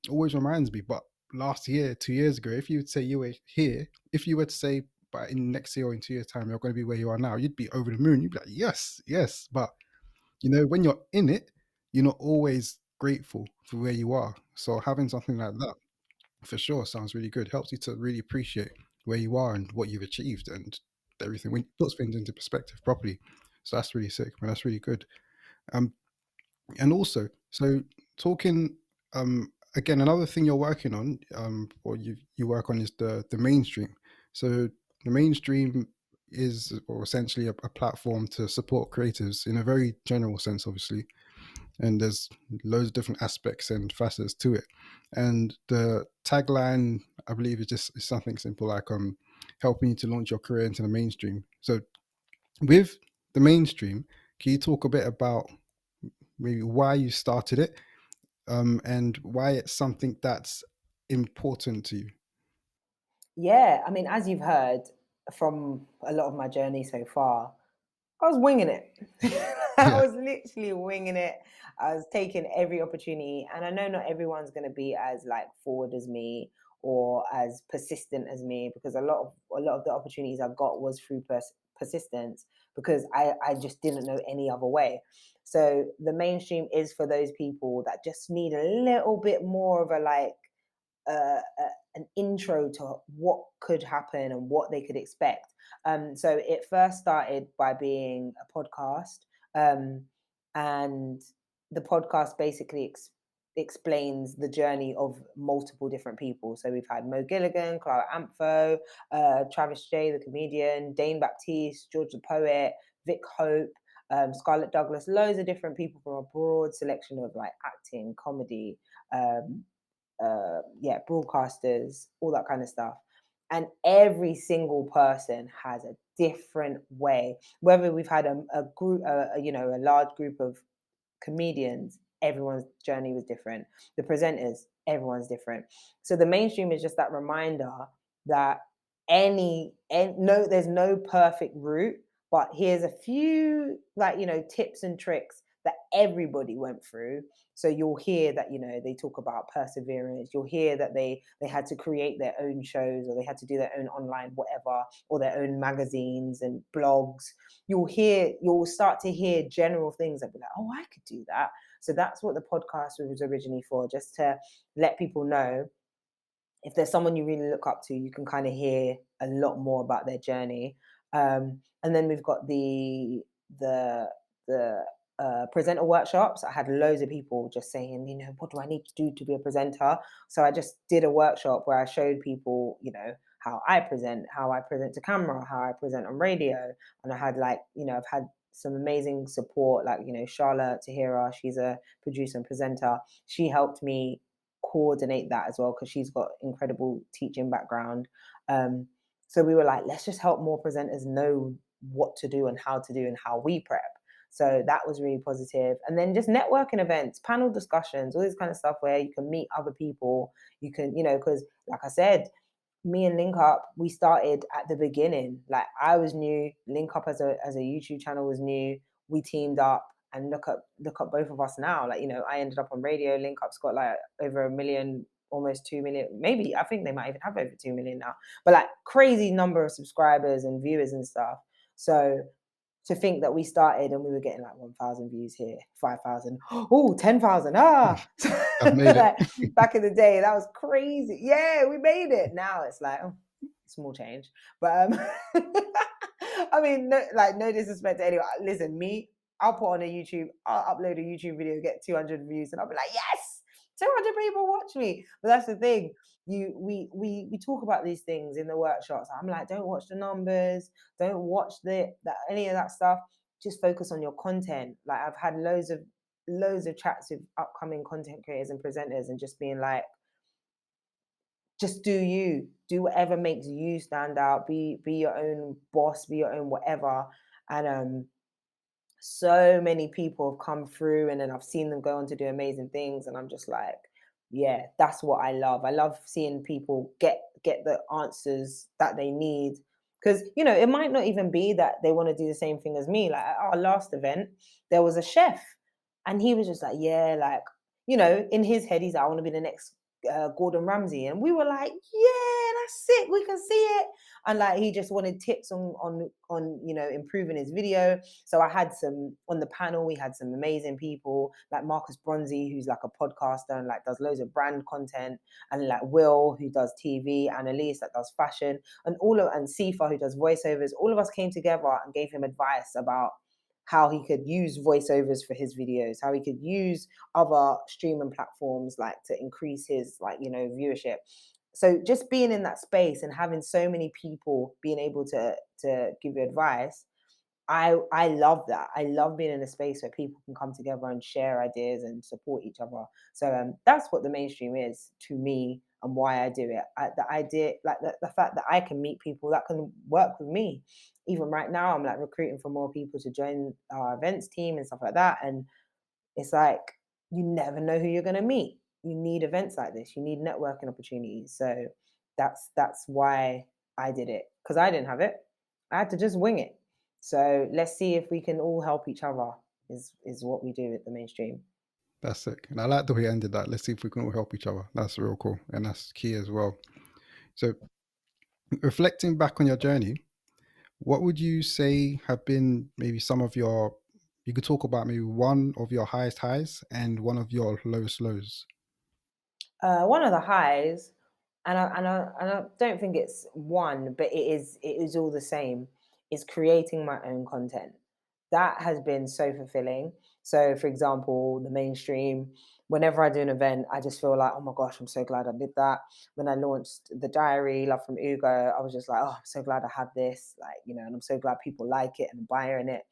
reminds me. But last year, 2 years ago, if you would say you were here, if you were to say, but in next year or in 2 years' time, you're going to be where you are now, you'd be over the moon. You'd be like, yes, yes. But when you're in it, you're not always grateful for where you are. So having something like that for sure sounds really good. Helps you to really appreciate where you are and what you've achieved and everything. When it puts things into perspective properly. So that's really sick, man. That's really good. Um, and also, so talking, again, another thing you're working on, or you work on, is the mainstream. So the mainstream is, or essentially a platform to support creatives in a very general sense, obviously. And there's loads of different aspects and facets to it. And the tagline, I believe, is something simple like helping you to launch your career into the mainstream. So with the mainstream, can you talk a bit about maybe why you started it, and why it's something that's important to you? Yeah, I mean, as you've heard from a lot of my journey so far, I was winging it. I Yeah. was literally winging it. I was taking every opportunity, and I know not everyone's going to be as like forward as me or as persistent as me, because a lot of the opportunities I got was through persistence, because I just didn't know any other way. So the mainstream is for those people that just need a little bit more of a like an intro to what could happen and what they could expect. So it first started by being a podcast, um, and the podcast basically explains the journey of multiple different people. So we've had Mo Gilligan, Clara Amfo, Travis J, the comedian, Dane Baptiste, George the poet, Vic Hope, Scarlett Douglas, loads of different people from a broad selection of like acting, comedy, um, yeah, broadcasters, all that kind of stuff. And every single person has a different way. Whether we've had a group, you know, a large group of comedians, everyone's journey was different. The presenters, everyone's different. So the mainstream is just that reminder that no, there's no perfect route, but here's a few, like, you know, tips and tricks that everybody went through. So you'll hear that, you know, they talk about perseverance. You'll hear that they had to create their own shows, or they had to do their own online whatever, or their own magazines and blogs. You'll start to hear general things that be like, oh, I could do that. So that's what the podcast was originally for, just to let people know if there's someone you really look up to, you can kind of hear a lot more about their journey. And then we've got the presenter workshops. I had loads of people just saying, you know, what do I need to do to be a presenter? So I just did a workshop where I showed people, you know, how I present to camera, how I present on radio. And I had, like, you know, I've had some amazing support, like, you know, Charlotte Tahira, she's a producer and presenter. She helped me coordinate that as well, because she's got incredible teaching background. So we were like, let's just help more presenters know what to do and how we prep. So that was really positive. And then just networking events, panel discussions, all this kind of stuff where you can meet other people. You can, you know, because like I said, me and Link Up, we started at the beginning. Like, I was new, Link Up as a YouTube channel was new. We teamed up, and look up both of us now. Like, you know, I ended up on radio. Link Up's got like over 1 million, almost 2 million. Maybe I think they might even have over 2 million now. But like, crazy number of subscribers and viewers and stuff. So to think that we started and we were getting like 1,000 views here, 5,000, oh, 10,000, I've made it. like, back in the day, that was crazy. Yeah, we made it. Now it's like, oh, small change. But I mean, no, like, no disrespect to anyone. Listen, me, I'll put on a YouTube, I'll upload a YouTube video, get 200 views, and I'll be like, yes, 200 people watch me. But that's the thing. We talk about these things in the workshops. I'm like, don't watch the numbers, don't watch any of that stuff. Just focus on your content. Like, I've had loads of chats with upcoming content creators and presenters, and just being like, just do whatever makes you stand out, be your own boss, be your own whatever. And so many people have come through, and then I've seen them go on to do amazing things, and I'm just like, yeah, that's what I love. I love seeing people get the answers that they need, because, you know, it might not even be that they want to do the same thing as me. Like, at our last event, there was a chef, and he was just like, yeah, like, you know, in his head, he's like, I want to be the next Gordon Ramsay. And we were like, yeah, that's it, we can see it. And like, he just wanted tips on you know, improving his video. So I had some on the panel. We had some amazing people like Marcus Bronzy, who's like a podcaster and like does loads of brand content, and like Will, who does TV, Annalise that does fashion, and Sifa, who does voiceovers. All of us came together and gave him advice about how he could use voiceovers for his videos, how he could use other streaming platforms, like, to increase his, like, you know, viewership. So just being in that space and having so many people being able to give you advice, I love that. I love being in a space where people can come together and share ideas and support each other. So that's what the mainstream is to me, and why I do it. The idea, like, the fact that I can meet people that can work with me. Even right now, I'm like recruiting for more people to join our events team and stuff like that. And it's like, you never know who you're going to meet. You need events like this. You need networking opportunities. So that's why I did it, because I didn't have it. I had to just wing it. So let's see if we can all help each other. Is what we do at the mainstream. That's sick. And I like the way you ended that. Let's see if we can all help each other. That's real cool. And that's key as well. So, reflecting back on your journey, what would you say have been maybe some of your, you could talk about maybe one of your highest highs and one of your lowest lows? One of the highs, and I don't think it's one, but it is all the same, is creating my own content. That has been so fulfilling. So, for example, the mainstream, whenever I do an event, I just feel like, oh my gosh, I'm so glad I did that. When I launched the diary, Love from Ugo, I was just like, oh, I'm so glad I have this, like, and I'm so glad people like it and buying it.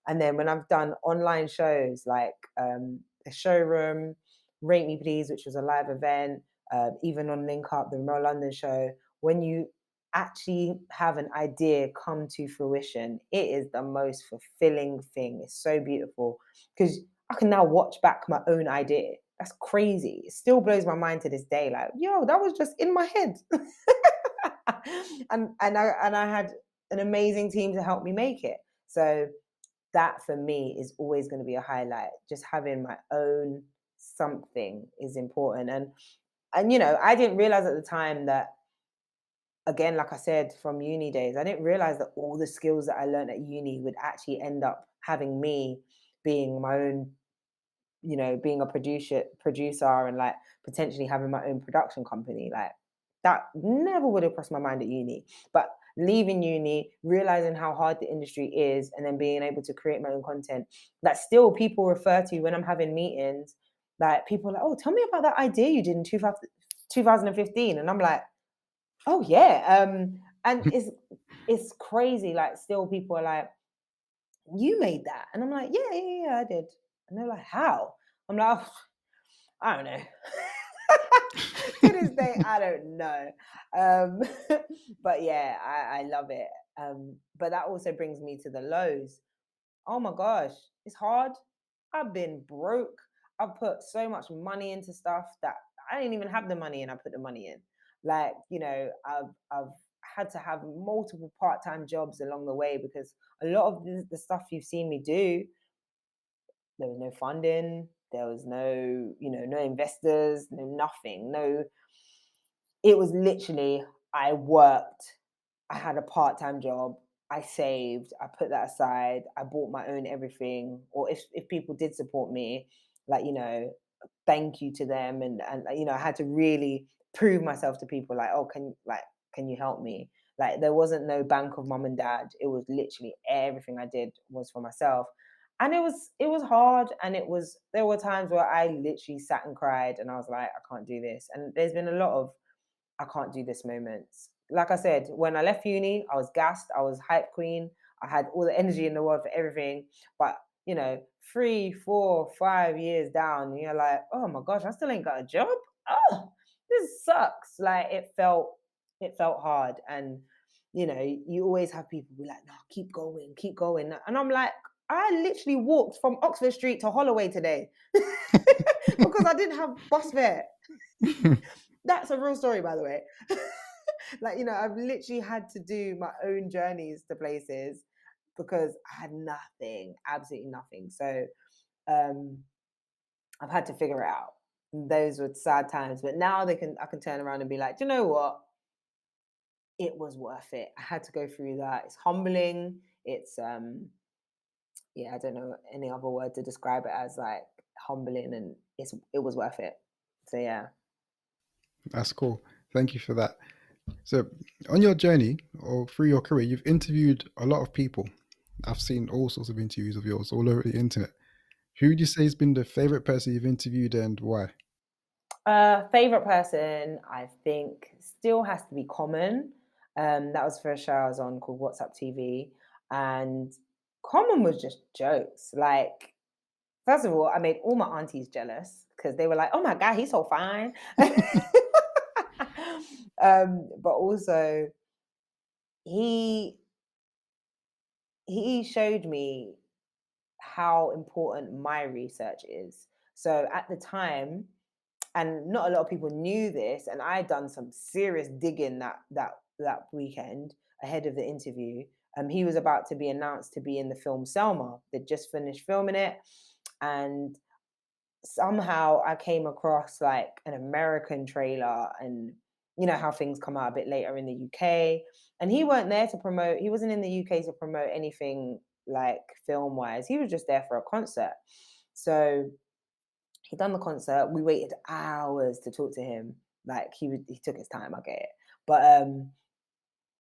And then when I've done online shows like the showroom, Rate Me Please, which was a live event, even on Link Up, the Remel London show, when you actually have an idea come to fruition, it is the most fulfilling thing. It's so beautiful because I can now watch back my own idea. That's crazy. It still blows my mind to this day. Like, yo, that was just in my head. and I had an amazing team to help me make it. So that for me is always going to be a highlight. Just having my own something is important. And I didn't realize at the time that, again, like I said, from uni days, I didn't realize that all the skills that I learned at uni would actually end up having me being my own, being a producer and like potentially having my own production company. Like that never would have crossed my mind at uni. But leaving uni, realizing how hard the industry is, and then being able to create my own content that still people refer to when I'm having meetings. Like people are like, oh, tell me about that idea you did in 2015. And I'm like, oh yeah. And it's crazy. Like still people are like, you made that. And I'm like, yeah, I did. And they're like, how? I'm like, oh, I don't know. To this day, I don't know. Um, but yeah, I love it. But that also brings me to the lows. Oh my gosh, it's hard. I've been broke. I've put so much money into stuff that I didn't even have the money and I put the money in. Like, I've had to have multiple part-time jobs along the way because a lot of the stuff you've seen me do, there was no funding, there was no investors, no nothing, no. It was literally, I worked, I had a part-time job, I saved, I put that aside, I bought my own everything. Or if people did support me, like, thank you to them. And I had to really prove myself to people, like, oh, can you help me? Like there wasn't no bank of mum and dad. It was literally everything I did was for myself. And it was hard, and there were times where I literally sat and cried and I was like, I can't do this. And there's been a lot of I can't do this moments. Like I said, when I left uni, I was gassed, I was hype queen, I had all the energy in the world for everything. But 3, 4, 5 years down, you're like, oh my gosh, I still ain't got a job. Oh, this sucks. Like it felt hard. And you always have people be like, no, keep going, keep going. And I'm like, I literally walked from Oxford Street to Holloway today because I didn't have bus fare. That's a real story, by the way. Like, I've literally had to do my own journeys to places because I had nothing, absolutely nothing. So I've had to figure it out. Those were sad times, but now I can turn around and be like, do you know what? It was worth it. I had to go through that. It's humbling. It's yeah, I don't know any other word to describe it as, like, humbling, and it was worth it. So yeah. That's cool. Thank you for that. So, on your journey or through your career, you've interviewed a lot of people. I've seen all sorts of interviews of yours all over the internet. Who would you say has been the favorite person you've interviewed and why? Favorite person, I think, still has to be Common. That was the first show I was on, called What's Up TV, and Common was just jokes. Like, first of all, I made all my aunties jealous because they were like, "Oh my god, he's so fine." But also, he he showed me how important my research is. So at the time, and not a lot of people knew this, and I'd done some serious digging that weekend ahead of the interview. He was about to be announced to be in the film Selma. They'd just finished filming it, and somehow I came across like an American trailer, and how things come out a bit later in the UK. And he weren't there to promote, he wasn't in the UK to promote anything like film wise. He was just there for a concert. So he done the concert. We waited hours to talk to him. Like he took his time, I get it. But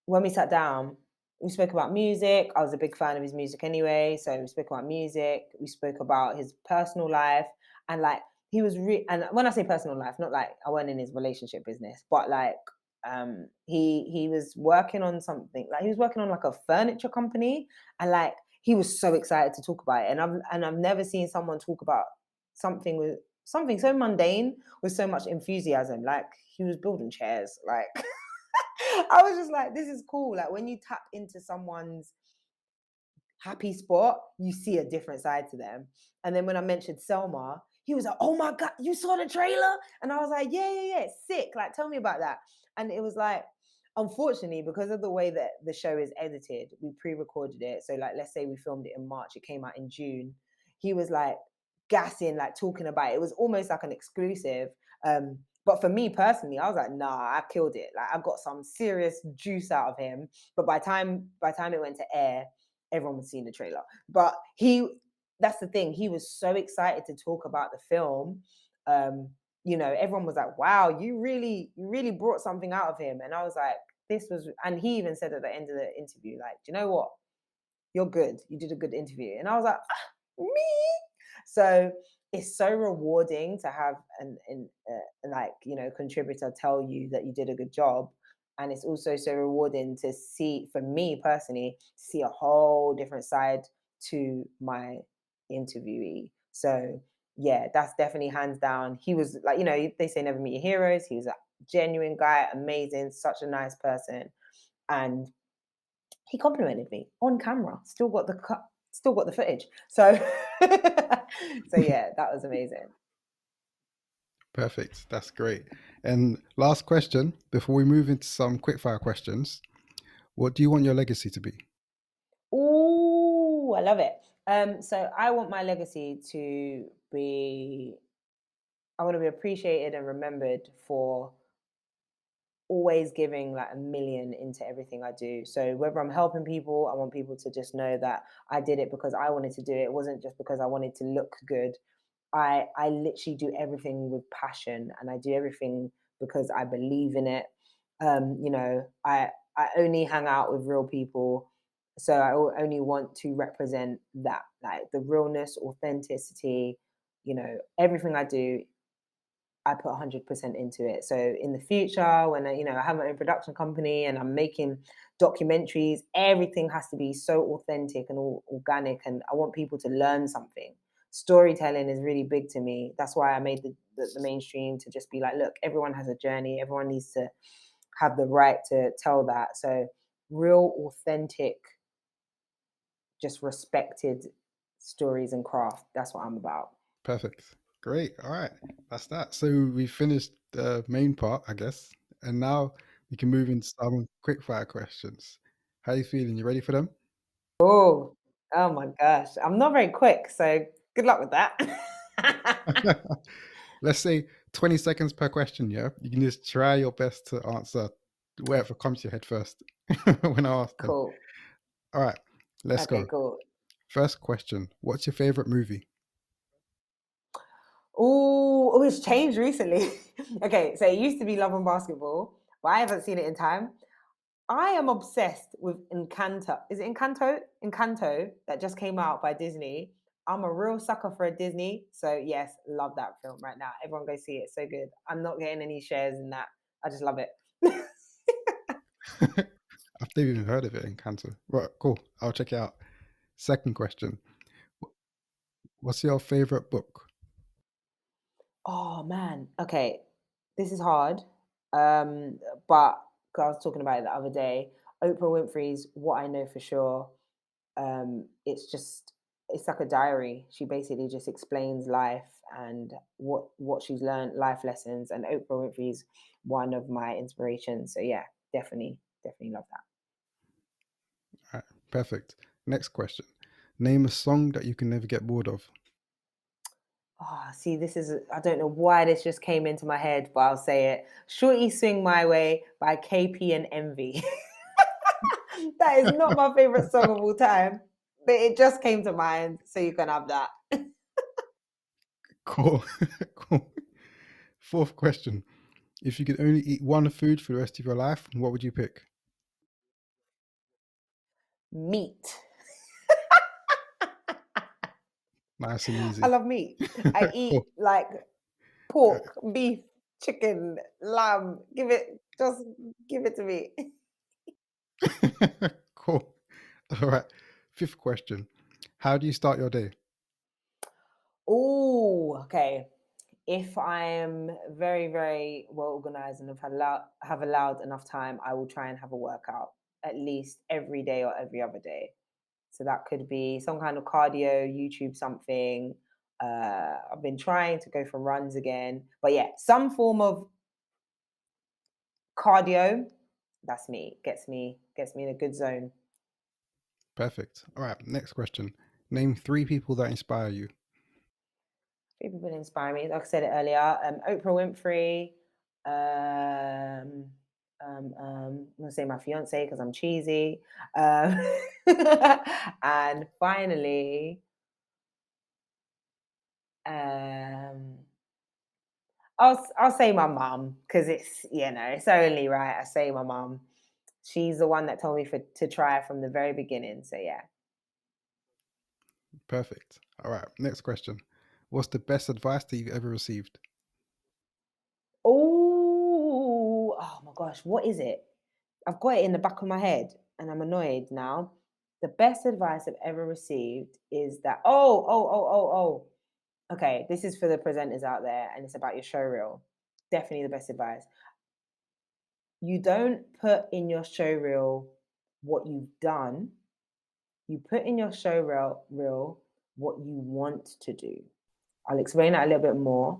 when we sat down, we spoke about music. I was a big fan of his music anyway. So we spoke about music. We spoke about his personal life. And like he was and when I say personal life, not like I weren't in his relationship business, but like he was working on something, like he was working on like a furniture company, and like he was so excited to talk about it. And I've never seen someone talk about something so mundane with so much enthusiasm. Like he was building chairs. Like I was just like, this is cool. Like when you tap into someone's happy spot, you see a different side to them. And then when I mentioned Selma, he was like, "Oh my god, you saw the trailer?" And I was like, "Yeah, yeah, yeah, it's sick. Like, tell me about that." And it was like, unfortunately, because of the way that the show is edited, we pre-recorded it. So, like, let's say we filmed it in March, it came out in June. He was like gassing, like talking about it. It was almost like an exclusive. But for me personally, I was like, "Nah, I killed it. Like, I got some serious juice out of him." But by the time it went to air, everyone was seeing the trailer. But that's the thing, he was so excited to talk about the film. Um, everyone was like, wow, you really brought something out of him. And I was like, and he even said at the end of the interview, like, do you know what? You're good. You did a good interview. And I was like, me? So it's so rewarding to have like, contributor tell you that you did a good job. And it's also so rewarding to see, for me personally, see a whole different side to my interviewee. So yeah, that's definitely hands down. He was like, they say never meet your heroes. He was a genuine guy, amazing, such a nice person. And he complimented me on camera. Still got the footage. So so yeah, that was amazing. Perfect. That's great. And last question before we move into some quickfire questions. What do you want your legacy to be? Ooh, I love it. So I want my legacy to be, I want to be appreciated and remembered for always giving like a million into everything I do. So whether I'm helping people, I want people to just know that I did it because I wanted to do it. It wasn't just because I wanted to look good. I literally do everything with passion, and I do everything because I believe in it. I only hang out with real people, so only want to represent that, like the realness, authenticity. Everything I do, I put 100% into it. So in the future, when I have my own production company and I'm making documentaries, everything has to be so authentic and organic, and I want people to learn something. Storytelling is really big to me. That's why I made the mainstream, to just be like, look, everyone has a journey. Everyone needs to have the right to tell that. So real, authentic, just respected stories and craft. That's what I'm about. Perfect. Great. All right. That's that. So we finished the main part, I guess. And now we can move into some quickfire questions. How are you feeling? You ready for them? Oh, oh my gosh. I'm not very quick, so good luck with that. Let's say 20 seconds per question, yeah? You can just try your best to answer whatever comes to your head first when I ask them. Cool. All right, let's Okay, go. cool. First question. What's your favorite movie? Oh, it's changed recently. Okay, so it used to be Love and Basketball, but I haven't seen it in time. I am obsessed with Encanto. Is it Encanto? Encanto, that just came out by Disney. I'm a real sucker for a Disney. So yes, love that film right now. Everyone go see it. It's so good. I'm not getting any shares in that. I just love it. I've never even heard of it in Canto. Right, cool. I'll check it out. Second question. What's your favorite book? Oh man. Okay. This is hard. Um, but 'cause I was talking about it the other day. Oprah Winfrey's What I Know for Sure. It's like a diary. She basically just explains life and what she's learned, life lessons. And Oprah Winfrey's one of my inspirations. So yeah, definitely love that. All right, perfect. Next question. Name a song that you can never get bored of. Oh, see, I don't know why this just came into my head, but I'll say it. Shorty Swing My Way by KP and Envy. That is not my favorite song of all time, but it just came to mind, so you can have that. Cool. Cool. Fourth question. If you could only eat one food for the rest of your life, what would you pick? Meat. Nice and I easy. love meat. I eat Cool. like Pork, beef, chicken, lamb. Just give it to me. Cool. All right. Fifth question. How do you start your day? Oh, okay. If I am very, very well organized and have allowed enough time, I will try and have a workout at least every day or every other day. So that could be some kind of cardio, YouTube something. I've been trying to go for runs again, but yeah, some form of cardio. That's me. Gets me in a good zone. Perfect. All right. Next question. Name 3 people that inspire you. People inspire me. Like I said it earlier, Oprah Winfrey. I'm gonna say my fiance because I'm cheesy. Um, and finally, um, I'll say my mum because it's only right. I say my mum. She's the one that told me to try from the very beginning. So yeah. Perfect. All right. Next question. What's the best advice that you've ever received? Oh my gosh, what is it? I've got it in the back of my head and I'm annoyed now. The best advice I've ever received is that, okay, this is for the presenters out there and it's about your show reel. Definitely the best advice. You don't put in your show reel what you've done, you put in your show reel what you want to do. I'll explain that a little bit more.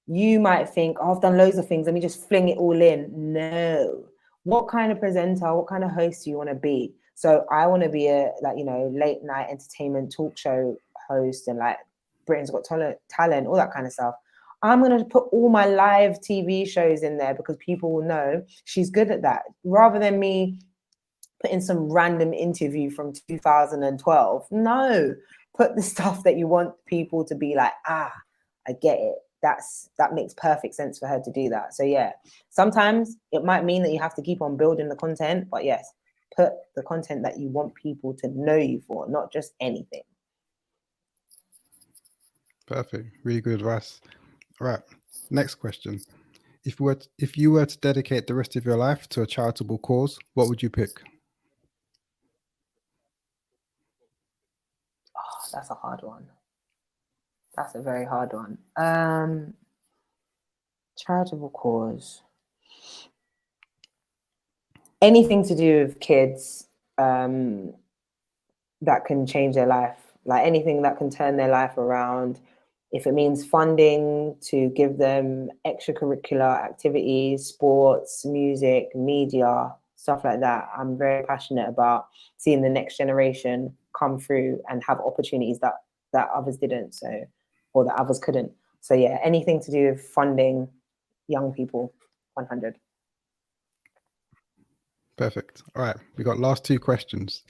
You might think, oh, I've done loads of things. Let me just fling it all in. No. What kind of presenter, what kind of host do you want to be? So I want to be a late night entertainment talk show host and like Britain's Got Talent, all that kind of stuff. I'm going to put all my live TV shows in there because people will know she's good at that. Rather than me put in some random interview from 2012. No, put the stuff that you want people to be like, I get it. That makes perfect sense for her to do that. So yeah, sometimes it might mean that you have to keep on building the content, but yes, put the content that you want people to know you for, not just anything. Perfect. Really good advice. All right. Next question. If you were to dedicate the rest of your life to a charitable cause, what would you pick? Oh, that's a hard one. That's a very hard one. Charitable cause. Anything to do with kids that can change their life, like anything that can turn their life around. If it means funding to give them extracurricular activities, sports, music, media, stuff like that, I'm very passionate about seeing the next generation come through and have opportunities that others didn't, or that others couldn't. So yeah, anything to do with funding young people, 100. Perfect. All right. We got last 2 questions.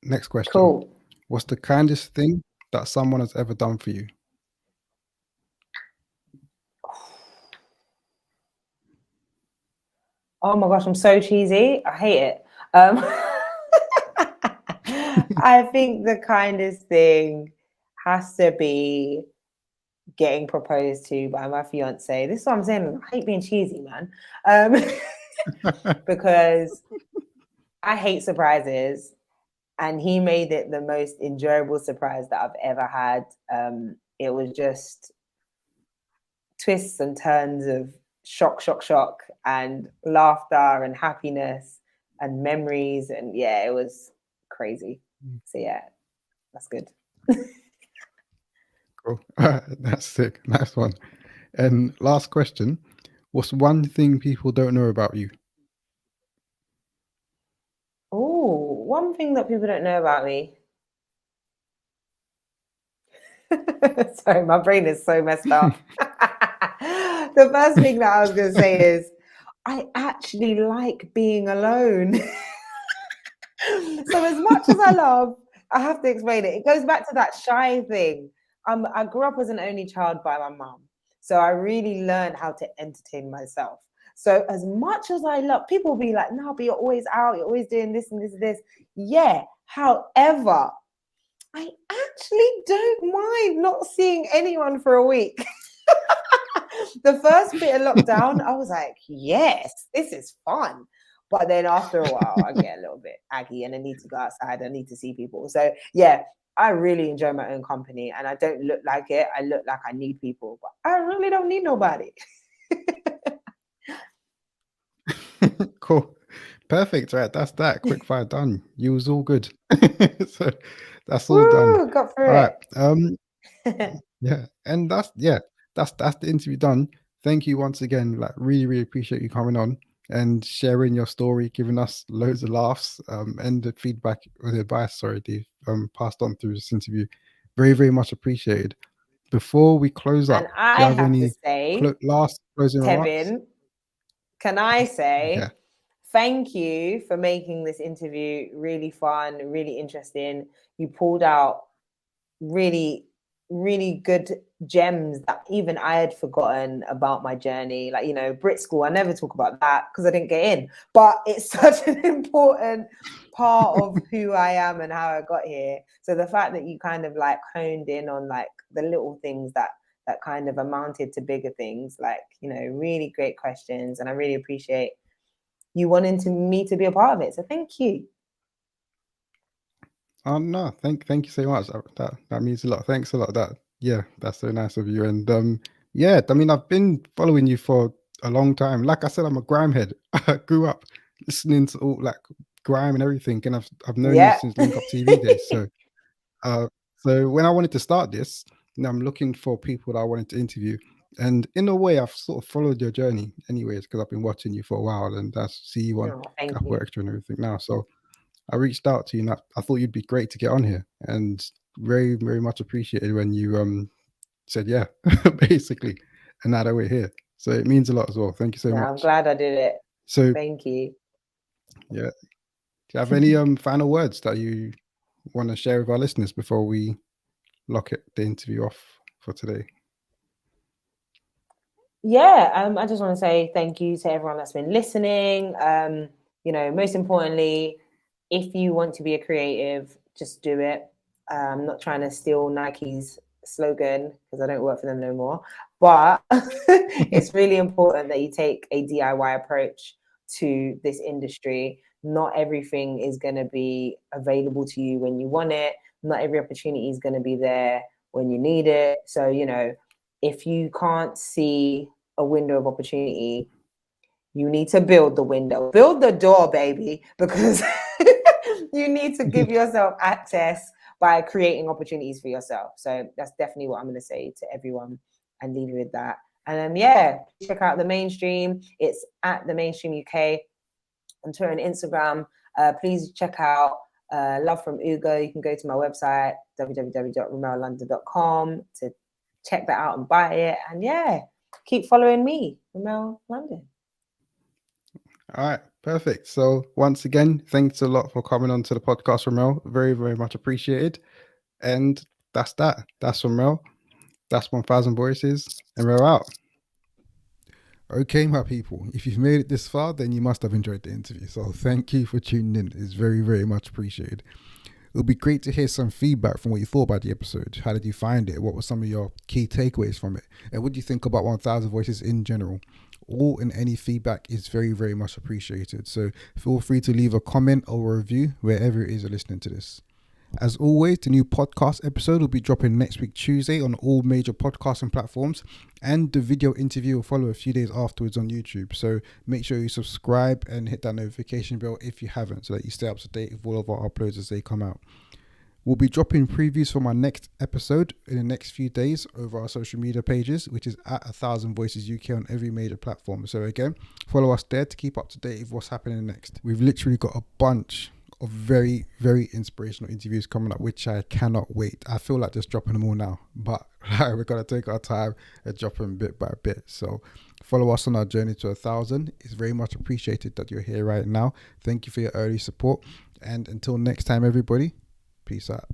Next question. Cool. What's the kindest thing that someone has ever done for you? Oh my gosh, I'm so cheesy. I hate it. I think the kindest thing has to be getting proposed to by my fiance. This is what I'm saying. I hate being cheesy, man. Because I hate surprises. And he made it the most enjoyable surprise that I've ever had. It was just twists and turns of shock, and laughter and happiness and memories. And yeah, it was crazy. So yeah, that's good. Cool. That's sick. Nice one. And last question. What's one thing people don't know about you? Oh, one thing that people don't know about me. Sorry, my brain is so messed up. The first thing that I was going to say is I actually like being alone. So as much as I have to explain it. It goes back to that shy thing. I grew up as an only child by my mum. So I really learned how to entertain myself. So as much as I love, people will be like, no, but you're always out, you're always doing this and this and this. Yeah. However, I actually don't mind not seeing anyone for a week. The first bit of lockdown, I was like, yes, this is fun. But then after a while, I get a little bit aggy and I need to go outside. I need to see people. So yeah, I really enjoy my own company and I don't look like it. I look like I need people, but I really don't need nobody. Cool. Perfect. Right. That's that. Quick fire done. You was all good. So that's all done. Woo, got All through right. it. Yeah. And that's the interview done. Thank you once again. Like really, really appreciate you coming on and sharing your story, giving us loads of laughs, and the feedback or the advice, sorry, Dave, passed on through this interview. Very, very much appreciated. Before we close And up, do I you have have to any say, last closing remarks? Tevin, can I Yeah. say thank you for making this interview really fun, really interesting. You pulled out really, really good gems that even I had forgotten about my journey. Like, Brit school, I never talk about that because I didn't get in, but it's such an important part of who I am and how I got here. So the fact that you kind of like honed in on like the little things that kind of amounted to bigger things, like, really great questions. And I really appreciate you wanting me to be a part of it. So thank you. Oh no, thank you so much. That means a lot. Thanks a lot. That's so nice of you. And yeah, I mean, I've been following you for a long time. Like I said, I'm a grime head. I grew up listening to all like grime and everything, and I've known you Yeah. since Link Up TV days. Uh, so when I wanted to start this, I'm looking for people that I wanted to interview. And in a way, I've sort of followed your journey, anyways, because I've been watching you for a while, and I see you on Oh, thank Apple you. Extra and everything now. So I reached out to you and I thought you'd be great to get on here, and very, very much appreciated when you said yeah, basically. And now that we're here. So it means a lot as well. Thank you so Yeah, I'm much. glad I did it. So Thank you. yeah. Do you have any final words that you want to share with our listeners before we lock the interview off for today? Yeah, I just want to say thank you to everyone that's been listening. Most importantly, if you want to be a creative, just do it. I'm not trying to steal Nike's slogan because I don't work for them no more. But it's really important that you take a DIY approach to this industry. Not everything is going to be available to you when you want it. Not every opportunity is going to be there when you need it. So, if you can't see a window of opportunity, you need to build the window, build the door, baby, because you need to give yourself access by creating opportunities for yourself. So that's definitely what I'm going to say to everyone and leave you with that. And check out the mainstream. It's at the mainstream UK on Twitter and Instagram. Please check out Love from Ugo. You can go to my website, www.remellondon.com, to check that out and buy it. And keep following me, Remel London. All right, perfect. So once again, thanks a lot for coming on to the podcast, Remel. Very, very much appreciated. And that's that. That's Remel. That's 1000 Voices, and we're out. Okay, my people, if you've made it this far, then you must have enjoyed the interview. So thank you for tuning in. It's very, very much appreciated. It would be great to hear some feedback from what you thought about the episode. How did you find it? What were some of your key takeaways from it? And what do you think about 1000 Voices in general? All and any feedback is very, very much appreciated. So feel free to leave a comment or a review wherever it is you're listening to this. As always, the new podcast episode will be dropping next week Tuesday on all major podcasting platforms, and the video interview will follow a few days afterwards on YouTube. So make sure you subscribe and hit that notification bell if you haven't, so that you stay up to date with all of our uploads as they come out. We'll be dropping previews from our next episode in the next few days over our social media pages, which is at 1000 Voices UK on every major platform. So again, follow us there to keep up to date with what's happening next. We've literally got a bunch of very, very inspirational interviews coming up, which I cannot wait. I feel like just dropping them all now, but we're going to take our time and drop them bit by bit. So follow us on our journey to 1000. It's very much appreciated that you're here right now. Thank you for your early support. And until next time, everybody, peace out.